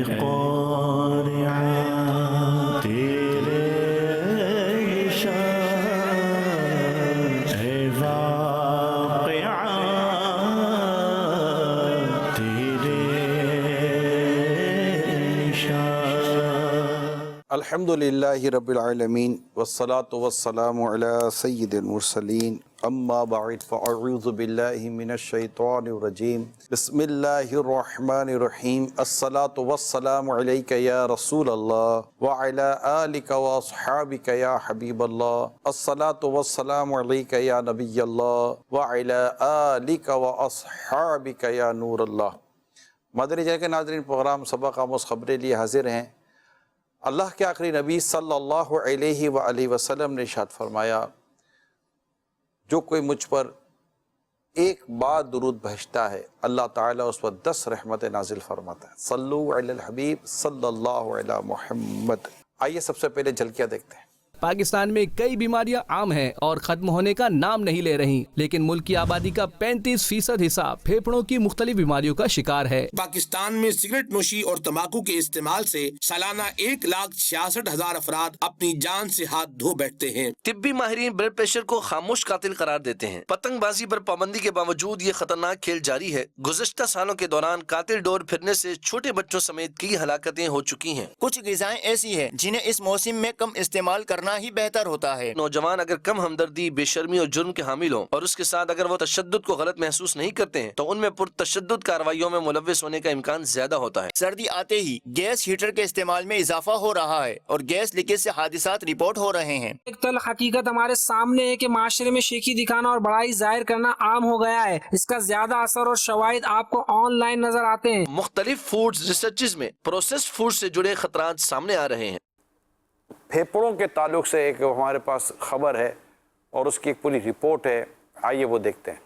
قارعہ تیرے شان، اے واقعہ تیرے شان۔ الحمدللہ رب العالمین والصلاة والسلام علی سید المرسلین، اما بعد فاعوذ باللہ من الشیطان الرجیم، بسم اللہ الرحمن الرحیم، الصلاة والسلام علیک یا رسول اللہ وعلی آلک واصحابک یا حبیب اللہ، الصلاة والسلام علیک یا نبی اللہ وعلی آلک واصحابک یا نور اللہ۔ مدنی چینل کے ناظرین، پروگرام سبق آموز خبریں لیے حاضر ہیں۔ اللہ کے آخری نبی صلی اللہ علیہ وآلہ وسلم نے ارشاد فرمایا، جو کوئی مجھ پر ایک بار درود بھیجتا ہے اللہ تعالیٰ اس پر 10 رحمتیں نازل فرماتا ہے۔ صلو علی الحبیب صلی اللہ علی محمد۔ آئیے سب سے پہلے جھلکیاں دیکھتے ہیں۔ پاکستان میں کئی بیماریاں عام ہیں اور ختم ہونے کا نام نہیں لے رہی، لیکن ملک کی آبادی کا 35% حصہ پھیپھڑوں کی مختلف بیماریوں کا شکار ہے۔ پاکستان میں سگریٹ نوشی اور تمباکو کے استعمال سے سالانہ 1,66,000 افراد اپنی جان سے ہاتھ دھو بیٹھتے ہیں۔ طبی ماہرین بلڈ پریشر کو خاموش قاتل قرار دیتے ہیں۔ پتنگ بازی پر پابندی کے باوجود یہ خطرناک کھیل جاری ہے۔ گزشتہ سالوں کے دوران قاتل ڈور پھرنے سے چھوٹے بچوں سمیت کئی ہلاکتیں ہو چکی ہیں۔ کچھ غذائیں ایسی ہیں جنہیں اس موسم میں کم استعمال کرنا ہی بہتر ہوتا ہے۔ نوجوان اگر کم ہمدردی، بے شرمی اور جرم کے حامل ہوں اور اس کے ساتھ اگر وہ تشدد کو غلط محسوس نہیں کرتے ہیں تو ان میں پرتشدد کارروائیوں میں ملوث ہونے کا امکان زیادہ ہوتا ہے۔ سردی آتے ہی گیس ہیٹر کے استعمال میں اضافہ ہو رہا ہے اور گیس لیکیج سے حادثات رپورٹ ہو رہے ہیں۔ ایک تلخ حقیقت ہمارے سامنے ہے کہ معاشرے میں شیخی دکھانا اور بڑائی ظاہر کرنا عام ہو گیا ہے۔ اس کا زیادہ اثر اور شواہد آپ کو آن لائن نظر آتے ہیں۔ مختلف فوڈز ریسرچز میں پروسیسڈ فوڈ سے جڑے خطرات سامنے آ رہے ہیں۔ پھیپھڑوں کے تعلق سے ایک ہمارے پاس خبر ہے اور اس کی ایک پوری رپورٹ ہے، آئیے وہ دیکھتے ہیں۔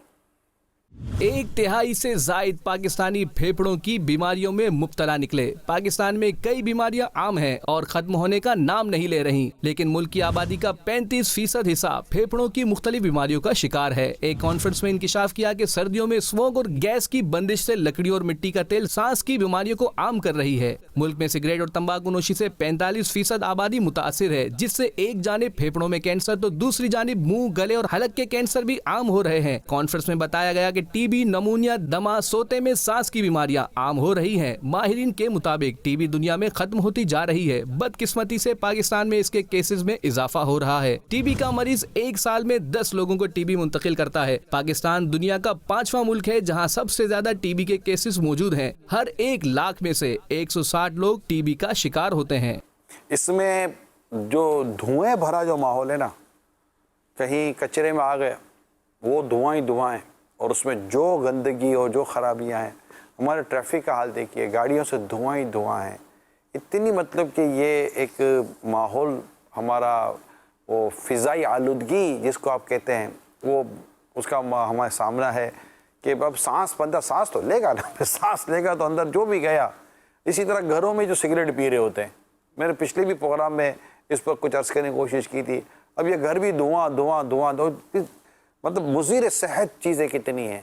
1/3 سے زائد پاکستانی پھیپھڑوں کی بیماریوں میں مبتلا نکلے۔ پاکستان میں کئی بیماریاں عام ہیں اور ختم ہونے کا نام نہیں لے رہی، لیکن ملک کی آبادی کا 35% حصہ پھیپھڑوں کی مختلف بیماریوں کا شکار ہے۔ ایک کانفرنس میں انکشاف کیا کہ سردیوں میں اسموگ اور گیس کی بندش سے لکڑی اور مٹی کا تیل سانس کی بیماریوں کو عام کر رہی ہے۔ ملک میں سگریٹ اور تمباکو نوشی سے 45% آبادی متاثر ہے، جس سے ایک جانب پھیپھڑوں میں کینسر تو دوسری جانب منہ، گلے اور حلق کے کینسر بھی عام ہو رہے ہیں۔ کانفرنس میں بتایا گیا کہ ٹی بی، نمونیا، دمہ، سوتے میں سانس کی بیماریاں عام ہو رہی ہیں۔ ماہرین کے مطابق ٹی بی دنیا میں ختم ہوتی جا رہی ہے۔ بدقسمتی سے پاکستان میں اس کے کیسز میں اضافہ ہو رہا ہے۔ ٹی بی کا مریض ایک سال میں 10 لوگوں کو ٹی بی منتقل کرتا ہے۔ پاکستان دنیا کا 5واں ملک ہے جہاں سب سے زیادہ ٹی بی کے کیسز موجود ہیں۔ ہر 1 لاکھ میں سے 160 لوگ ٹی بی کا شکار ہوتے ہیں۔ اس میں جو دھوئیں بھرا جو ماحول ہے نا، کہیں کچرے میں آ گئے، وہ دھواں ہی دھواں ہیں، اور اس میں جو گندگی اور جو خرابیاں ہیں، ہمارے ٹریفک کا حال دیکھیے، گاڑیوں سے دھواں ہی دھواں ہیں، اتنی مطلب کہ یہ ایک ماحول ہمارا، وہ فضائی آلودگی جس کو آپ کہتے ہیں، وہ اس کا ہمارے سامنا ہے کہ اب بندہ سانس تو لے گا نا، سانس لے گا تو اندر جو بھی گیا۔ اسی طرح گھروں میں جو سگریٹ پی رہے ہوتے ہیں، میں نے پچھلے بھی پروگرام میں اس پر کچھ عرض کرنے کی کوشش کی تھی، اب یہ گھر بھی دھواں دھواں دھواں، مطلب مضر صحت چیزیں کتنی ہیں۔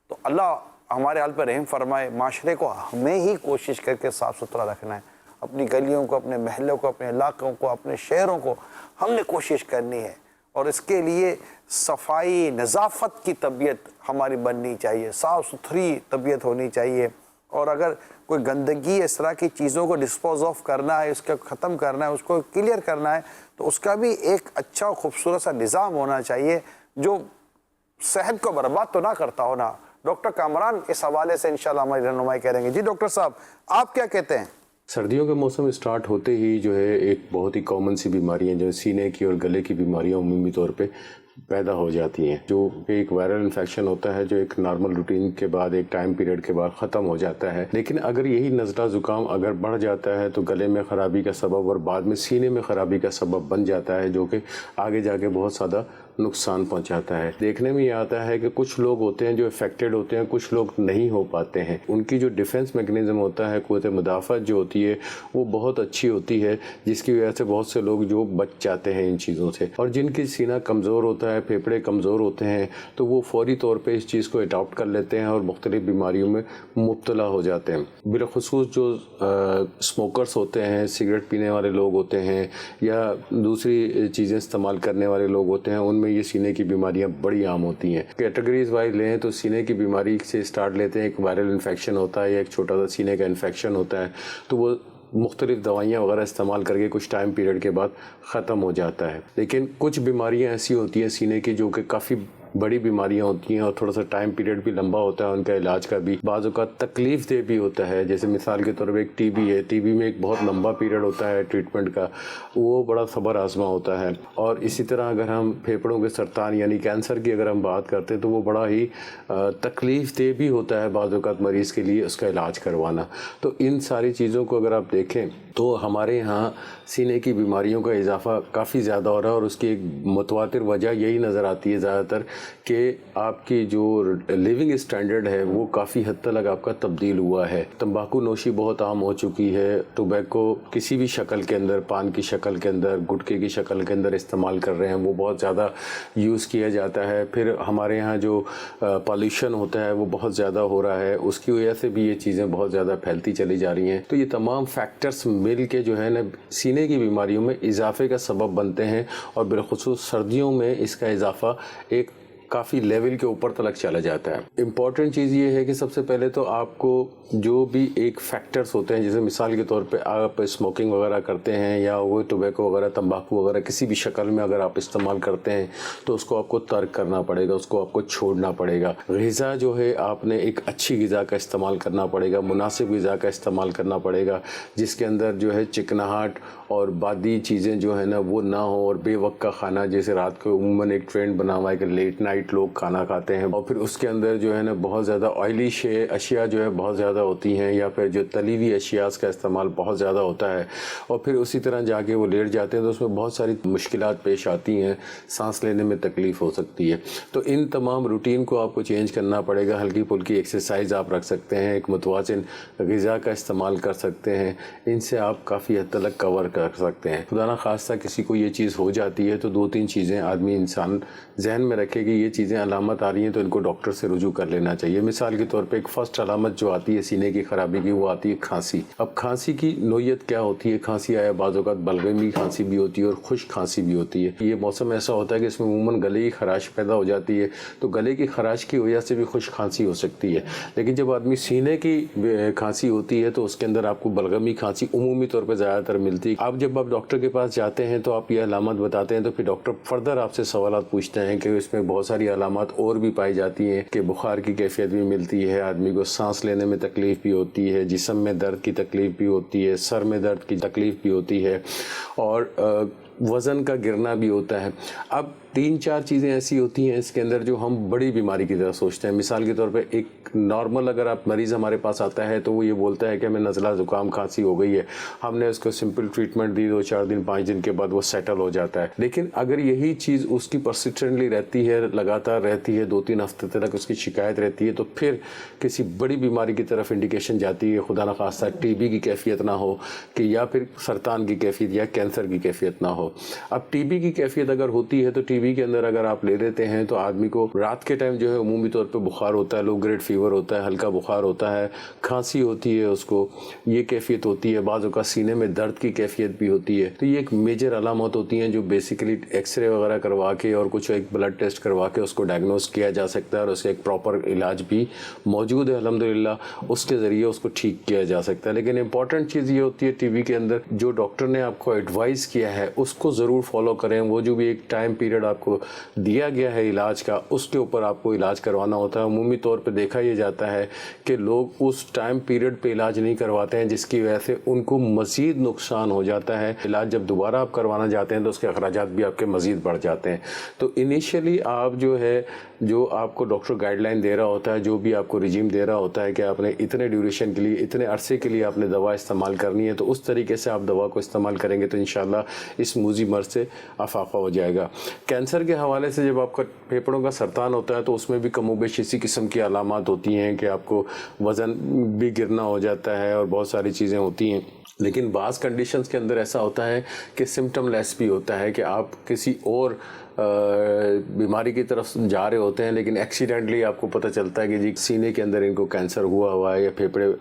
تو اللہ ہمارے حال پر رحم فرمائے۔ معاشرے کو ہمیں ہی کوشش کر کے صاف ستھرا رکھنا ہے، اپنی گلیوں کو، اپنے محلوں کو، اپنے علاقوں کو، اپنے شہروں کو ہم نے کوشش کرنی ہے، اور اس کے لیے صفائی، نظافت کی طبیعت ہماری بننی چاہیے، صاف ستھری طبیعت ہونی چاہیے، اور اگر کوئی گندگی اس طرح کی چیزوں کو ڈسپوز آف کرنا ہے، اس کا ختم کرنا ہے، اس کو کلیئر کرنا ہے، تو اس کا بھی ایک اچھا خوبصورت سا نظام ہونا چاہیے جو صحت کو برباد تو نہ کرتا ہو نا۔ ڈاکٹر کامران اس حوالے سے انشاءاللہ ہماری رہنمائی کریں گے۔ جی ڈاکٹر صاحب، آپ کیا کہتے ہیں؟ سردیوں کے موسم اسٹارٹ ہوتے ہی جو ہے ایک بہت ہی کامن سی بیماریاں جو سینے کی اور گلے کی بیماریاں عمومی طور پہ پیدا ہو جاتی ہیں، جو کہ ایک وائرل انفیکشن ہوتا ہے جو ایک نارمل روٹین کے بعد، ایک ٹائم پیریڈ کے بعد ختم ہو جاتا ہے۔ لیکن اگر یہی نزلہ زکام اگر بڑھ جاتا ہے تو گلے میں خرابی کا سبب اور بعد میں سینے میں خرابی کا سبب بن جاتا ہے، جو کہ آگے جا کے بہت زیادہ نقصان پہنچاتا ہے۔ دیکھنے میں یہ آتا ہے کہ کچھ لوگ ہوتے ہیں جو افیکٹڈ ہوتے ہیں، کچھ لوگ نہیں ہو پاتے ہیں۔ ان کی جو ڈیفنس میکنزم ہوتا ہے، قوت مدافعت جو ہوتی ہے وہ بہت اچھی ہوتی ہے، جس کی وجہ سے بہت سے لوگ جو بچ جاتے ہیں ان چیزوں سے، اور جن کی سینہ کمزور ہوتا ہوتا ہے پھیپھڑے کمزور ہوتے ہیں تو وہ فوری طور پہ اس چیز کو اڈاپٹ کر لیتے ہیں اور مختلف بیماریوں میں مبتلا ہو جاتے ہیں. بالخصوص جو اسموکرس ہوتے ہیں, سگریٹ پینے والے لوگ ہوتے ہیں یا دوسری چیزیں استعمال کرنے والے لوگ ہوتے ہیں, ان میں یہ سینے کی بیماریاں بڑی عام ہوتی ہیں. کیٹیگریز وائز لیں تو سینے کی بیماری سے اسٹارٹ لیتے ہیں, ایک وائرل انفیکشن ہوتا ہے یا ایک چھوٹا سا سینے کا انفیکشن ہوتا ہے تو وہ مختلف دوائیاں وغیرہ استعمال کر کے کچھ ٹائم پیریڈ کے بعد ختم ہو جاتا ہے. لیکن کچھ بیماریاں ایسی ہوتی ہیں سینے کی جو کہ کافی بڑی بیماریاں ہوتی ہیں اور تھوڑا سا ٹائم پیریڈ بھی لمبا ہوتا ہے ان کا علاج کا بھی, بعض اوقات تکلیف دہ بھی ہوتا ہے. جیسے مثال کے طور پہ ایک ٹی بی ہے, ٹی بی میں ایک بہت لمبا پیریڈ ہوتا ہے ٹریٹمنٹ کا, وہ بڑا صبر آزما ہوتا ہے. اور اسی طرح اگر ہم پھیپھڑوں کے سرطان یعنی کینسر کی اگر ہم بات کرتے ہیں تو وہ بڑا ہی تکلیف دہ بھی ہوتا ہے بعض اوقات مریض کے لیے اس کا علاج کروانا. تو ان ساری چیزوں کو اگر آپ دیکھیں تو ہمارے یہاں سینے کی بیماریوں کا اضافہ کافی زیادہ ہو رہا ہے اور اس کی ایک متواتر وجہ یہی نظر آتی ہے زیادہ تر کہ آپ کی جو لیونگ اسٹینڈرڈ ہے وہ کافی حد تک آپ کا تبدیل ہوا ہے. تمباکو نوشی بہت عام ہو چکی ہے, ٹوبیکو کسی بھی شکل کے اندر, پان کی شکل کے اندر, گٹکے کی شکل کے اندر استعمال کر رہے ہیں, وہ بہت زیادہ یوز کیا جاتا ہے. پھر ہمارے یہاں جو پالیوشن ہوتا ہے وہ بہت زیادہ ہو رہا ہے, اس کی وجہ سے بھی یہ چیزیں بہت زیادہ پھیلتی چلی جا رہی ہیں. تو یہ تمام فیکٹرز مل کے جو ہے نا سینے کی بیماریوں میں اضافے کا سبب بنتے ہیں اور بالخصوص سردیوں میں اس کا اضافہ ایک کافی لیول کے اوپر تلک چلا جاتا ہے. امپورٹنٹ چیز یہ ہے کہ سب سے پہلے تو آپ کو جو بھی ایک فیکٹرز ہوتے ہیں, جیسے مثال کے طور پہ آپ اسموکنگ وغیرہ کرتے ہیں یا وہ ٹوبیکو وغیرہ, تمباکو وغیرہ کسی بھی شکل میں اگر آپ استعمال کرتے ہیں تو اس کو آپ کو ترک کرنا پڑے گا, اس کو آپ کو چھوڑنا پڑے گا. غذا جو ہے آپ نے ایک اچھی غذا کا استعمال کرنا پڑے گا, مناسب غذا کا استعمال کرنا پڑے گا جس کے اندر جو ہے چکناہٹ اور بادی چیزیں جو ہے نا وہ نہ ہو, اور بے وقت کا کھانا, جیسے رات کو عموماً ایک ٹرینڈ بنا ہوا ہے کہ لیٹ نائٹ لوگ کھانا کھاتے ہیں اور پھر اس کے اندر جو ہے نا بہت زیادہ آئلی اشیاء جو ہے بہت زیادہ ہوتی ہیں, یا پھر جو تلی ہوئی اشیاء کا استعمال بہت زیادہ ہوتا ہے اور پھر اسی طرح جا کے وہ لیٹ جاتے ہیں تو اس میں بہت ساری مشکلات پیش آتی ہیں, سانس لینے میں تکلیف ہو سکتی ہے. تو ان تمام روٹین کو آپ کو چینج کرنا پڑے گا. ہلکی پھلکی ایکسرسائز آپ رکھ سکتے ہیں, ایک متوازن غذا کا استعمال کر سکتے ہیں, ان سے آپ کافی حد تک کور کر سکتے ہیں. خدا نہ خواستہ کسی کو یہ چیز ہو جاتی ہے تو 2-3 چیزیں انسان ذہن میں رکھے کہ یہ چیزیں علامت آ رہی ہیں تو ان کو ڈاکٹر سے رجوع کر لینا چاہیے. مثال کے طور پہ ایک فرسٹ علامت جو آتی ہے سینے کی خرابی کی وہ آتی ہے کھانسی. اب کھانسی کی نوعیت کیا ہوتی ہے؟ کھانسی آیا بعض اوقات بلغمی کھانسی بھی ہوتی ہے اور خشک کھانسی بھی ہوتی ہے. یہ موسم ایسا ہوتا ہے کہ اس میں عموماً گلے کی خراش پیدا ہو جاتی ہے, تو گلے کی خراش کی وجہ سے بھی خشک کھانسی ہو سکتی ہے. لیکن جب آدمی سینے کی کھانسی ہوتی ہے تو اس کے اندر آپ کو بلغمی کھانسی عمومی طور پہ زیادہ تر ملتی ہے. اب جب آپ ڈاکٹر کے پاس جاتے ہیں تو آپ یہ علامت بتاتے ہیں تو پھر ڈاکٹر فردر آپ سے سوالات پوچھتے ہیں کہ اس میں بہت ساری علامات اور بھی پائی جاتی ہیں کہ بخار کی کیفیت بھی ملتی ہے, آدمی کو سانس لینے میں تکلیف بھی ہوتی ہے, جسم میں درد کی تکلیف بھی ہوتی ہے, سر میں درد کی تکلیف بھی ہوتی ہے اور وزن کا گرنا بھی ہوتا ہے. اب 3-4 چیزیں ایسی ہوتی ہیں اس کے اندر جو ہم بڑی بیماری کی طرح سوچتے ہیں. مثال کے طور پہ ایک نارمل اگر آپ مریض ہمارے پاس آتا ہے تو وہ یہ بولتا ہے کہ ہمیں نزلہ زکام کھانسی ہو گئی ہے, ہم نے اس کو سمپل ٹریٹمنٹ دی, 2-4 دن 5 دن کے بعد وہ سیٹل ہو جاتا ہے. لیکن اگر یہی چیز اس کی پرسسٹنٹلی رہتی ہے, لگاتار رہتی ہے, 2-3 ہفتے تک اس کی شکایت رہتی ہے, تو پھر کسی بڑی بیماری کی طرف انڈیکیشن جاتی ہے. خدا نہ خواستہ ٹی بی کی کیفیت نہ ہو کہ یا پھر سرطان کی کیفیت یا کینسر کی کیفیت نہ ہو. اب ٹی بی کی کیفیت اگر ہوتی ہے تو ٹی بی کے اندر اگر آپ لے لیتے ہیں تو آدمی کو رات کے ٹائم جو ہے عمومی طور پہ بخار ہوتا ہے, لو گریڈ فیور ہوتا ہے, ہلکا بخار ہوتا ہے, کھانسی ہوتی ہے, اس کو یہ کیفیت ہوتی ہے, بعض اوقات سینے میں درد کی کیفیت بھی ہوتی ہے. تو یہ ایک میجر علامات ہوتی ہیں جو بیسیکلی ایکس رے وغیرہ کروا کے اور کچھ ایک بلڈ ٹیسٹ کروا کے اس کو ڈائگنوز کیا جا سکتا ہے اور اس کا ایک پراپر علاج بھی موجود ہے الحمدللہ, اس کے ذریعے اس کو ٹھیک کیا جا سکتا ہے. لیکن امپورٹنٹ چیز یہ ہوتی ہے ٹی بی کے اندر جو ڈاکٹر نے آپ کو ایڈوائز کیا ہے اس کو ضرور فالو کریں. وہ جو بھی ایک ٹائم پیریڈ آپ کو دیا گیا ہے علاج کا, اس کے اوپر آپ کو علاج کروانا ہوتا ہے. عمومی طور پہ دیکھا یہ جاتا ہے کہ لوگ اس ٹائم پیریڈ پہ علاج نہیں کرواتے ہیں جس کی وجہ سے ان کو مزید نقصان ہو جاتا ہے. علاج جب دوبارہ آپ کروانا جاتے ہیں تو اس کے اخراجات بھی آپ کے مزید بڑھ جاتے ہیں. تو انیشلی آپ جو آپ کو ڈاکٹر گائیڈ لائن دے رہا ہوتا ہے, جو بھی آپ کو رجیم دے رہا ہوتا ہے کہ آپ نے اتنے ڈیوریشن کے لیے, اتنے عرصے کے لیے آپ نے دوا استعمال کرنی ہے, تو اس طریقے سے آپ دوا کو استعمال کریں گے تو انشاءاللہ اس موذی مرض سے افاقہ ہو جائے گا. کینسر کینسر کے حوالے سے جب آپ کا پھیپھڑوں کا سرطان ہوتا ہے تو اس میں بھی کم و بیش اسی قسم کی علامات ہوتی ہیں کہ آپ کو وزن بھی گرنا ہو جاتا ہے اور بہت ساری چیزیں ہوتی ہیں. لیکن بعض کنڈیشنز کے اندر ایسا ہوتا ہے کہ سمٹم لیس بھی ہوتا ہے کہ آپ کسی اور بیماری کی طرف جا رہے ہوتے ہیں لیکن ایکسیڈنٹلی آپ کو پتہ چلتا ہے کہ جی سینے کے اندر ان کو کینسر ہوا ہے یا پھیپھڑے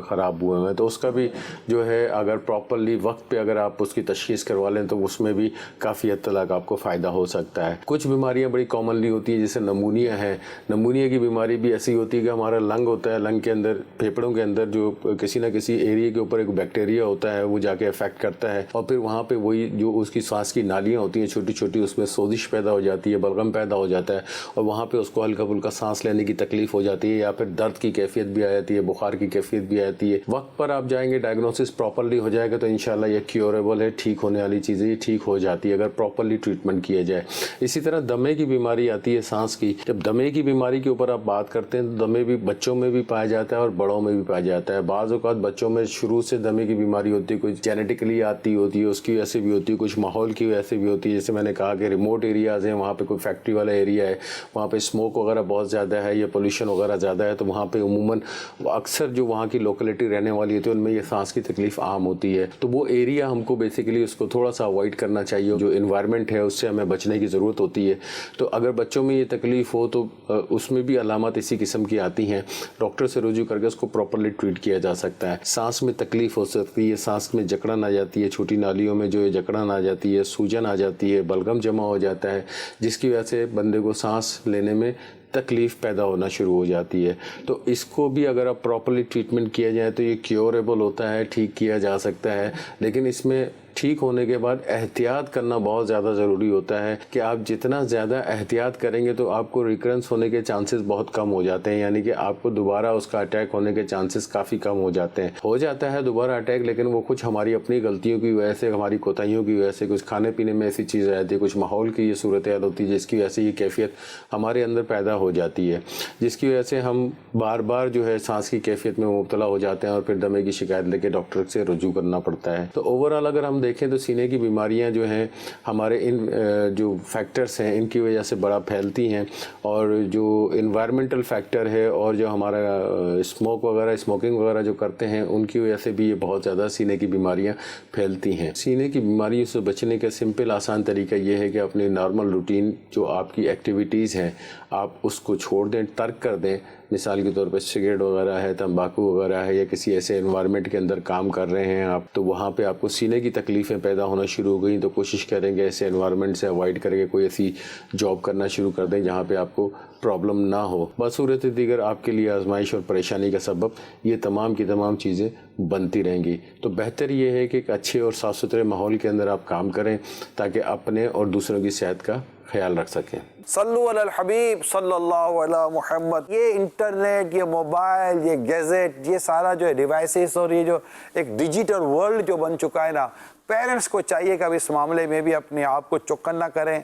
خراب ہوئے ہیں. تو اس کا بھی جو ہے اگر پراپرلی وقت پہ اگر آپ اس کی تشخیص کروا لیں تو اس میں بھی کافی حد تک آپ کو فائدہ ہو سکتا ہے. کچھ بیماریاں بڑی کامنلی ہوتی ہیں جیسے نمونیا ہے. نمونیا کی بیماری بھی ایسی ہوتی ہے کہ ہمارا لنگ ہوتا ہے, لنگ کے اندر پھیپھڑوں کے اندر جو کسی نہ کسی ایریا کے اوپر ایک بیکٹیریا ہوتا ہے وہ جا کے افیکٹ کرتا ہے اور پھر وہاں پہ وہی جو اس کی سانس کی نالیاں ہوتی ہیں چھوٹی چھوٹی, اس میں سوزش پیدا ہو جاتی ہے, بلغم پیدا ہو جاتا ہے اور وہاں پہ اس کو ہلکا پھلکا سانس لینے کی تکلیف ہو جاتی ہے یا پھر درد کی کیفیت بھی آ جاتی ہے, بخار کی کیفیت بھی آتی ہے. وقت پر آپ جائیں گے, ڈائگنوسس پراپرلی ہو جائے گا تو انشاءاللہ یہ کیوریبل ہے, ٹھیک ہونے والی چیزیں یہ ٹھیک ہو جاتی ہے اگر پراپرلی ٹریٹمنٹ کیا جائے. اسی طرح دمے کی بیماری آتی ہے سانس کی. جب دمے کی بیماری کے اوپر آپ بات کرتے ہیں تو دمے بھی بچوں میں بھی پایا جاتا ہے اور بڑوں میں بھی پایا جاتا ہے. بعض اوقات بچوں میں شروع سے دمے کی بیماری ہوتی ہے, کچھ جینیٹکلی آتی ہوتی ہے, اس کی وجہ سے بھی ہوتی ہے, کچھ ماحول کی وجہ سے بھی ہوتی ہے. جیسے میں نے کہا کہ ریموٹ ایریاز ہیں, وہاں پہ کوئی فیکٹری والا ایریا ہے, وہاں پہ اسموک وغیرہ بہت زیادہ ہے یا پولوشن وغیرہ زیادہ ہے تو وہاں پہ عموماً اکثر جو وہاں کی لوکیلٹی رہنے والی ہوتی ہے ان میں یہ سانس کی تکلیف عام ہوتی ہے. تو وہ ایریا ہم کو بیسیکلی اس کو تھوڑا سا اوائڈ کرنا چاہیے. جو انوائرمنٹ ہے اس سے ہمیں بچنے کی ضرورت ہوتی ہے. تو اگر بچوں میں یہ تکلیف ہو تو اس میں بھی علامات اسی قسم کی آتی ہیں. ڈاکٹر سے رجوع کر کے اس کو پراپرلی ٹریٹ کیا جا سکتا ہے. سانس میں تکلیف ہو سکتی ہے, سانس میں جکڑن آ جاتی ہے, چھوٹی نالیوں میں جو جکڑن آ جاتی ہے, سوجن آ جاتی ہے, بلغم جمع ہو جاتا ہے جس کی وجہ سے بندے کو سانس لینے میں تکلیف پیدا ہونا شروع ہو جاتی ہے. تو اس کو بھی اگر آپ پراپرلی ٹریٹمنٹ کیا جائے تو یہ کیوریبل ہوتا ہے, ٹھیک کیا جا سکتا ہے. لیکن اس میں ٹھیک ہونے کے بعد احتیاط کرنا بہت زیادہ ضروری ہوتا ہے کہ آپ جتنا زیادہ احتیاط کریں گے تو آپ کو ریکرنس ہونے کے چانسز بہت کم ہو جاتے ہیں. یعنی کہ آپ کو دوبارہ اس کا اٹیک ہونے کے چانسز کافی کم ہو جاتے ہیں. ہو جاتا ہے دوبارہ اٹیک لیکن وہ کچھ ہماری اپنی غلطیوں کی وجہ سے, ہماری کوتاہیوں کی وجہ سے, کچھ کھانے پینے میں ایسی چیز آ جاتی ہے, کچھ ماحول کی یہ صورتحال ہوتی ہے جس کی وجہ سے یہ کیفیت ہمارے اندر پیدا ہو جاتی ہے, جس کی وجہ سے ہم بار بار جو ہے سانس کی کیفیت میں مبتلا ہو جاتے ہیں اور پھر دمے کی شکایت لے کے ڈاکٹر سے رجوع کرنا پڑتا ہے. تو اوور آل اگر ہم دیکھیں تو سینے کی بیماریاں جو ہیں ہمارے ان جو فیکٹرز ہیں ان کی وجہ سے بڑا پھیلتی ہیں اور جو انوائرمنٹل فیکٹر ہے اور جو ہمارا اسموک وغیرہ, اسموکنگ وغیرہ جو کرتے ہیں ان کی وجہ سے بھی یہ بہت زیادہ سینے کی بیماریاں پھیلتی ہیں. سینے کی بیماریوں سے بچنے کا سمپل آسان طریقہ یہ ہے کہ اپنی نارمل روٹین جو آپ کی ایکٹیویٹیز ہیں آپ اس کو چھوڑ دیں, ترک کر دیں. مثال کے طور پہ سگریٹ وغیرہ ہے, تمباکو وغیرہ ہے یا کسی ایسے انوائرمنٹ کے اندر کام کر رہے ہیں آپ تو وہاں پہ آپ کو سینے کی تکلیفیں پیدا ہونا شروع ہو گئیں تو کوشش کریں گے ایسے انوائرمنٹ سے اوائڈ کر کے کوئی ایسی جاب کرنا شروع کر دیں جہاں پہ آپ کو پرابلم نہ ہو. بصورت دیگر آپ کے لیے آزمائش اور پریشانی کا سبب یہ تمام کی تمام چیزیں بنتی رہیں گی. تو بہتر یہ ہے کہ ایک اچھے اور صاف ستھرے ماحول کے اندر آپ کام کریں تاکہ اپنے اور دوسروں کی صحت کا خیال رکھ سکیں. صلو علی الحبیب صلی اللہ علی محمد. یہ انٹرنیٹ, یہ موبائل, یہ گیزٹ, یہ سارا جو ہے ڈیوائسز اور یہ جو ایک ڈیجیٹل ورلڈ جو بن چکا ہے نا, پیرنٹس کو چاہیے کہ اب اس معاملے میں بھی اپنے آپ کو چوکن نہ کریں.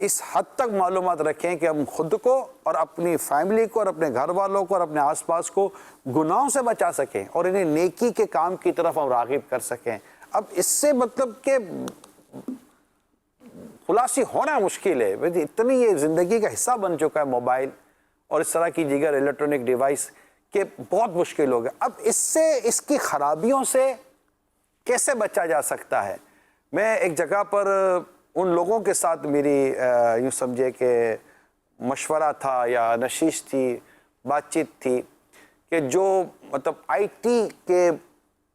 اس حد تک معلومات رکھیں کہ ہم خود کو اور اپنی فیملی کو اور اپنے گھر والوں کو اور اپنے آس پاس کو گناہوں سے بچا سکیں اور انہیں نیکی کے کام کی طرف ہم راغب کر سکیں. اب اس سے مطلب کہ خلاصی ہونا مشکل ہے. اتنی یہ زندگی کا حصہ بن چکا ہے موبائل اور اس طرح کی دیگر الیکٹرانک ڈیوائس کہ بہت مشکل ہو گیا. اب اس سے, اس کی خرابیوں سے کیسے بچا جا سکتا ہے؟ میں ایک جگہ پر ان لوگوں کے ساتھ میری یوں سمجھے کہ مشورہ تھا یا نشست تھی, بات چیت تھی کہ جو مطلب آئی ٹی کے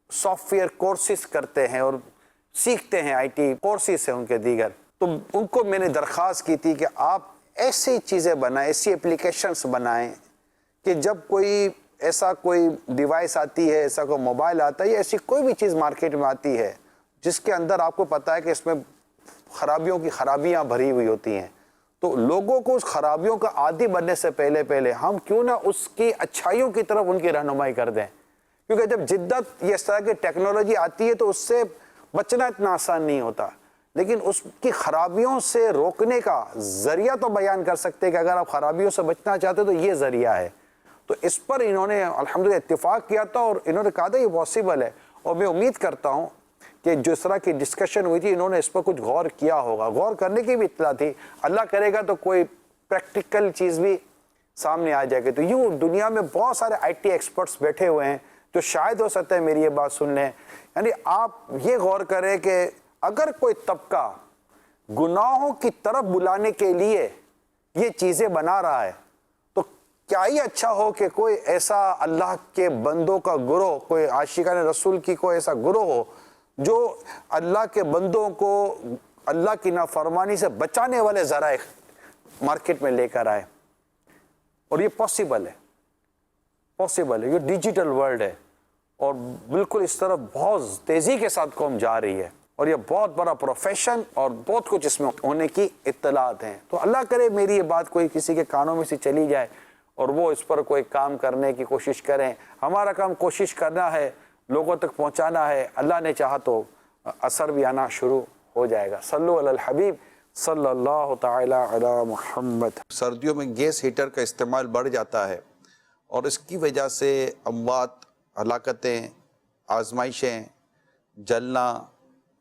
سافٹ ویئر کورسز کرتے ہیں اور سیکھتے ہیں, آئی ٹی کورسز ہیں ان کے دیگر, تو ان کو میں نے درخواست کی تھی کہ آپ ایسی چیزیں بنائیں, ایسی اپلیکیشنز بنائیں کہ جب کوئی ایسا کوئی ڈیوائس آتی ہے, ایسا کوئی موبائل آتا ہے یا ایسی کوئی بھی چیز مارکیٹ میں آتی ہے جس کے اندر آپ کو پتہ ہے کہ اس میں خرابیوں کی خرابیاں بھری ہوئی ہوتی ہیں, تو لوگوں کو اس خرابیوں کا عادی بننے سے پہلے ہم کیوں نہ اس کی اچھائیوں کی طرف ان کی رہنمائی کر دیں. کیونکہ جب جدت یہ اس طرح کی ٹیکنالوجی آتی ہے تو اس سے بچنا اتنا آسان نہیں ہوتا, لیکن اس کی خرابیوں سے روکنے کا ذریعہ تو بیان کر سکتے ہیں کہ اگر آپ خرابیوں سے بچنا چاہتے تو یہ ذریعہ ہے. تو اس پر انہوں نے الحمدللہ اتفاق کیا تھا اور انہوں نے کہا تھا یہ پاسبل ہے, اور میں امید کرتا ہوں کہ جس طرح کی ڈسکشن ہوئی تھی انہوں نے اس پر کچھ غور کیا ہوگا. غور کرنے کی بھی اطلاع تھی. اللہ کرے گا تو کوئی پریکٹیکل چیز بھی سامنے آ جائے گی. تو یوں دنیا میں بہت سارے آئی ٹی ایکسپرٹس بیٹھے ہوئے ہیں جو شاید ہو سکتا ہے میری یہ بات سن لیں. یعنی آپ یہ غور کریں کہ اگر کوئی طبقہ گناہوں کی طرف بلانے کے لیے یہ چیزیں بنا رہا ہے تو کیا ہی اچھا ہو کہ کوئی ایسا اللہ کے بندوں کا گروہ, کوئی عاشقان رسول کی کوئی ایسا گروہ ہو جو اللہ کے بندوں کو اللہ کی نافرمانی سے بچانے والے ذرائع مارکیٹ میں لے کر آئے. اور یہ پاسبل ہے, یہ ڈیجیٹل ورلڈ ہے اور بالکل اس طرف بہت تیزی کے ساتھ قوم جا رہی ہے اور یہ بہت بڑا پروفیشن اور بہت کچھ اس میں ہونے کی اطلاعات ہیں. تو اللہ کرے میری یہ بات کوئی کسی کے کانوں میں سے چلی جائے اور وہ اس پر کوئی کام کرنے کی کوشش کریں. ہمارا کام کوشش کرنا ہے, لوگوں تک پہنچانا ہے. اللہ نے چاہا تو اثر بھی آنا شروع ہو جائے گا. صلو علی الحبیب صلی اللہ تعالی علی محمد. سردیوں میں گیس ہیٹر کا استعمال بڑھ جاتا ہے اور اس کی وجہ سے اموات, ہلاکتیں, آزمائشیں, جلنا